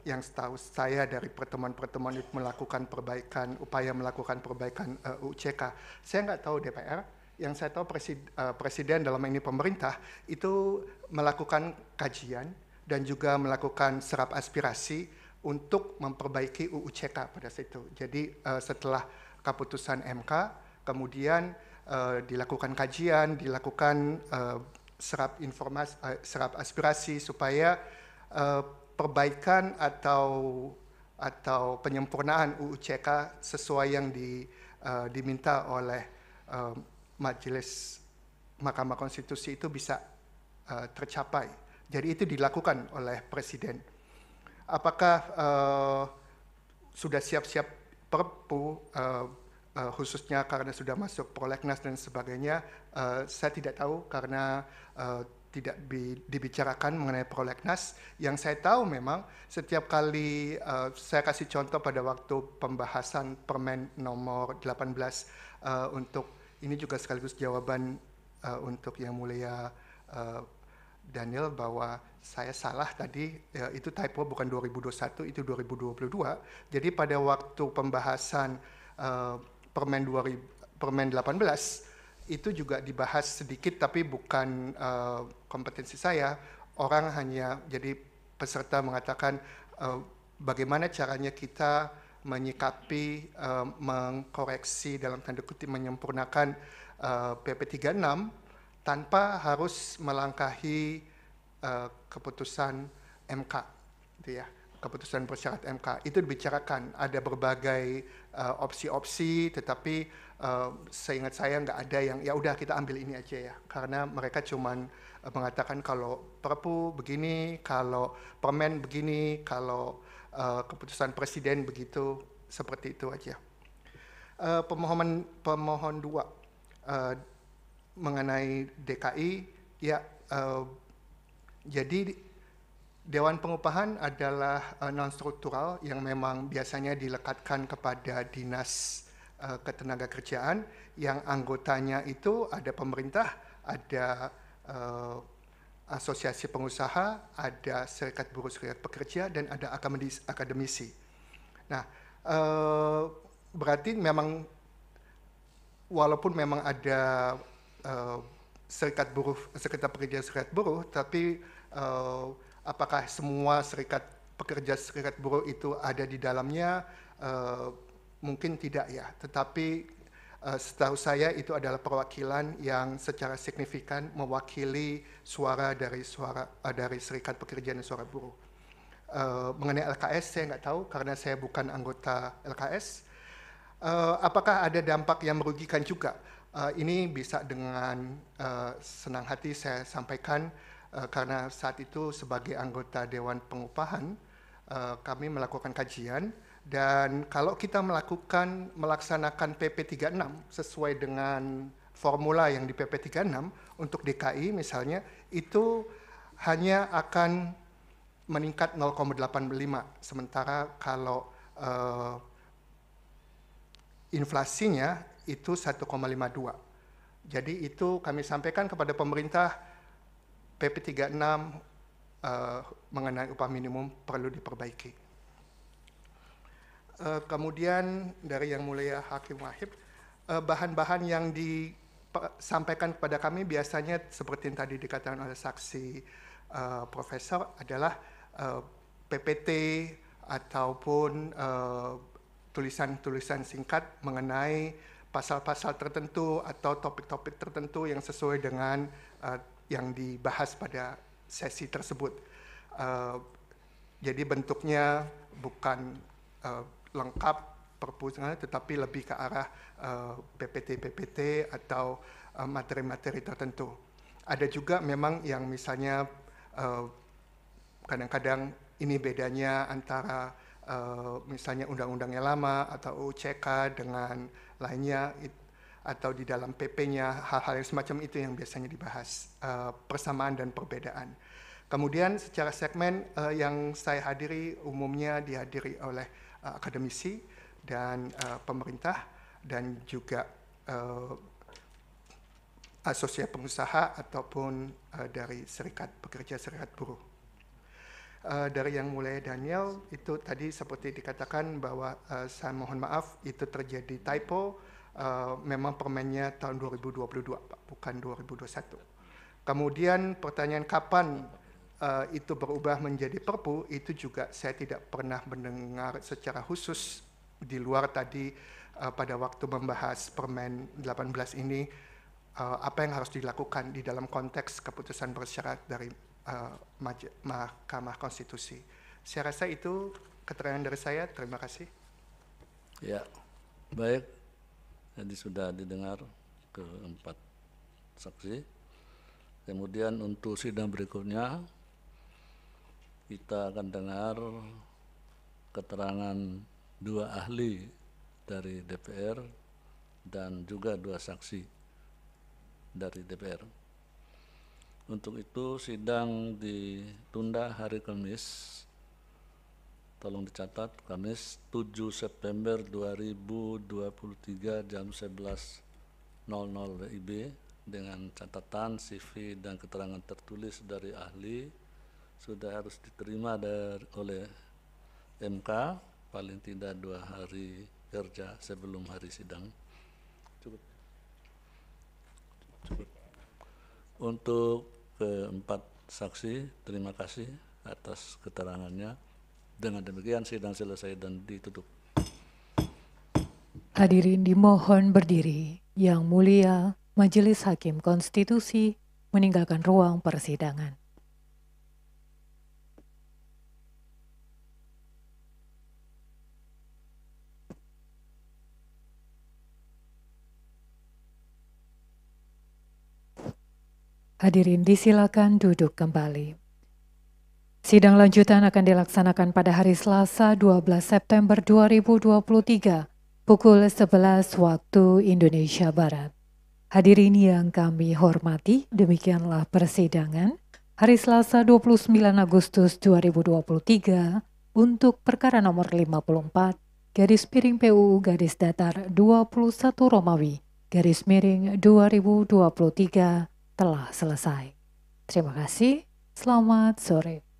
yang setahu saya dari pertemuan-pertemuan itu melakukan perbaikan, upaya melakukan perbaikan UCK. Saya nggak tahu DPR, yang saya tahu Presiden dalam ini pemerintah itu melakukan kajian dan juga melakukan serap aspirasi untuk memperbaiki UU CK pada situ. Jadi setelah keputusan MK, kemudian dilakukan kajian, dilakukan serap informasi, serap aspirasi supaya perbaikan atau penyempurnaan UU CK sesuai yang diminta oleh Majelis Mahkamah Konstitusi itu bisa tercapai. Jadi itu dilakukan oleh Presiden. Apakah sudah siap-siap Perpu khususnya karena sudah masuk prolegnas dan sebagainya, saya tidak tahu karena tidak dibicarakan mengenai prolegnas. Yang saya tahu memang setiap kali, saya kasih contoh pada waktu pembahasan Permen nomor 18 untuk, ini juga sekaligus jawaban untuk Yang Mulia Daniel bahwa saya salah tadi, ya, itu typo bukan 2021, itu 2022. Jadi pada waktu pembahasan Permen 18 itu juga dibahas sedikit tapi bukan kompetensi saya. Orang hanya, jadi peserta mengatakan bagaimana caranya kita menyikapi, mengkoreksi dalam tanda kutip menyempurnakan PP 36 tanpa harus melangkahi keputusan MK, gitu ya. keputusan bersyarat MK itu dibicarakan ada berbagai opsi-opsi, tetapi seingat saya nggak ada yang ya udah kita ambil ini aja ya, karena mereka cuman mengatakan kalau Perpu begini, kalau Permen begini, kalau keputusan Presiden begitu, seperti itu aja. Pemohon 2 mengenai DKI, ya jadi Dewan Pengupahan adalah non-struktural yang memang biasanya dilekatkan kepada Dinas Ketenagakerjaan yang anggotanya itu ada pemerintah, ada asosiasi pengusaha, ada serikat buruh, serikat pekerja, dan ada akademisi. Nah, berarti memang walaupun memang ada serikat buruh, serikat pekerja, serikat buruh, tapi apakah semua serikat pekerja, serikat buruh itu ada di dalamnya? Mungkin tidak ya, tetapi setahu saya itu adalah perwakilan yang secara signifikan mewakili suara dari serikat pekerja dan suara buruh. Mengenai LKS saya nggak tahu karena saya bukan anggota LKS. Apakah ada dampak yang merugikan juga? Ini bisa dengan senang hati saya sampaikan karena saat itu sebagai anggota Dewan Pengupahan kami melakukan kajian, dan kalau kita melaksanakan PP 36 sesuai dengan formula yang di PP 36 untuk DKI misalnya, itu hanya akan meningkat 0,85, sementara kalau inflasinya itu 1,52. Jadi itu kami sampaikan kepada pemerintah, PP 36 mengenai upah minimum perlu diperbaiki. Kemudian dari Yang Mulia Hakim Wahid, bahan-bahan yang disampaikan kepada kami biasanya seperti yang tadi dikatakan oleh saksi Profesor adalah PPT ataupun tulisan-tulisan singkat mengenai pasal-pasal tertentu atau topik-topik tertentu yang sesuai dengan yang dibahas pada sesi tersebut. Jadi bentuknya bukan lengkap Perpu, tetapi lebih ke arah PPT-PPT atau materi-materi tertentu. Ada juga memang yang misalnya kadang-kadang ini bedanya antara misalnya undang-undangnya lama atau UCK dengan lainnya, atau di dalam PP-nya, hal-hal yang semacam itu yang biasanya dibahas, persamaan dan perbedaan. Kemudian secara segmen yang saya hadiri umumnya dihadiri oleh akademisi dan pemerintah dan juga asosiasi pengusaha ataupun dari serikat pekerja, serikat buruh. Dari Yang Mulia Daniel itu tadi seperti dikatakan bahwa saya mohon maaf itu terjadi typo, memang permennya tahun 2022 Pak, bukan 2021. Kemudian pertanyaan kapan itu berubah menjadi Perpu, itu juga saya tidak pernah mendengar secara khusus di luar tadi pada waktu membahas Permen 18 ini, apa yang harus dilakukan di dalam konteks keputusan bersyarat dari Mahkamah Konstitusi. Saya rasa itu keterangan dari saya. Terima kasih. Ya, baik. Jadi sudah didengar keempat saksi. Kemudian untuk sidang berikutnya kita akan dengar keterangan 2 ahli dari DPR dan juga 2 saksi dari DPR. Untuk itu sidang ditunda hari Kamis, tolong dicatat, Kamis 7 September 2023 jam 11.00 WIB dengan catatan CV dan keterangan tertulis dari ahli sudah harus diterima oleh MK paling tidak 2 hari kerja sebelum hari sidang. Cukup. Untuk keempat saksi, terima kasih atas keterangannya. Dengan demikian sidang selesai dan ditutup. Hadirin dimohon berdiri. Yang Mulia Majelis Hakim Konstitusi meninggalkan ruang persidangan. Hadirin disilakan duduk kembali. Sidang lanjutan akan dilaksanakan pada hari Selasa 12 September 2023 pukul 11 waktu Indonesia Barat. Hadirin yang kami hormati, demikianlah persidangan hari Selasa 29 Agustus 2023 untuk perkara nomor 54 garis miring PUU garis datar 21 Romawi garis miring 2023 telah selesai. Terima kasih, selamat sore.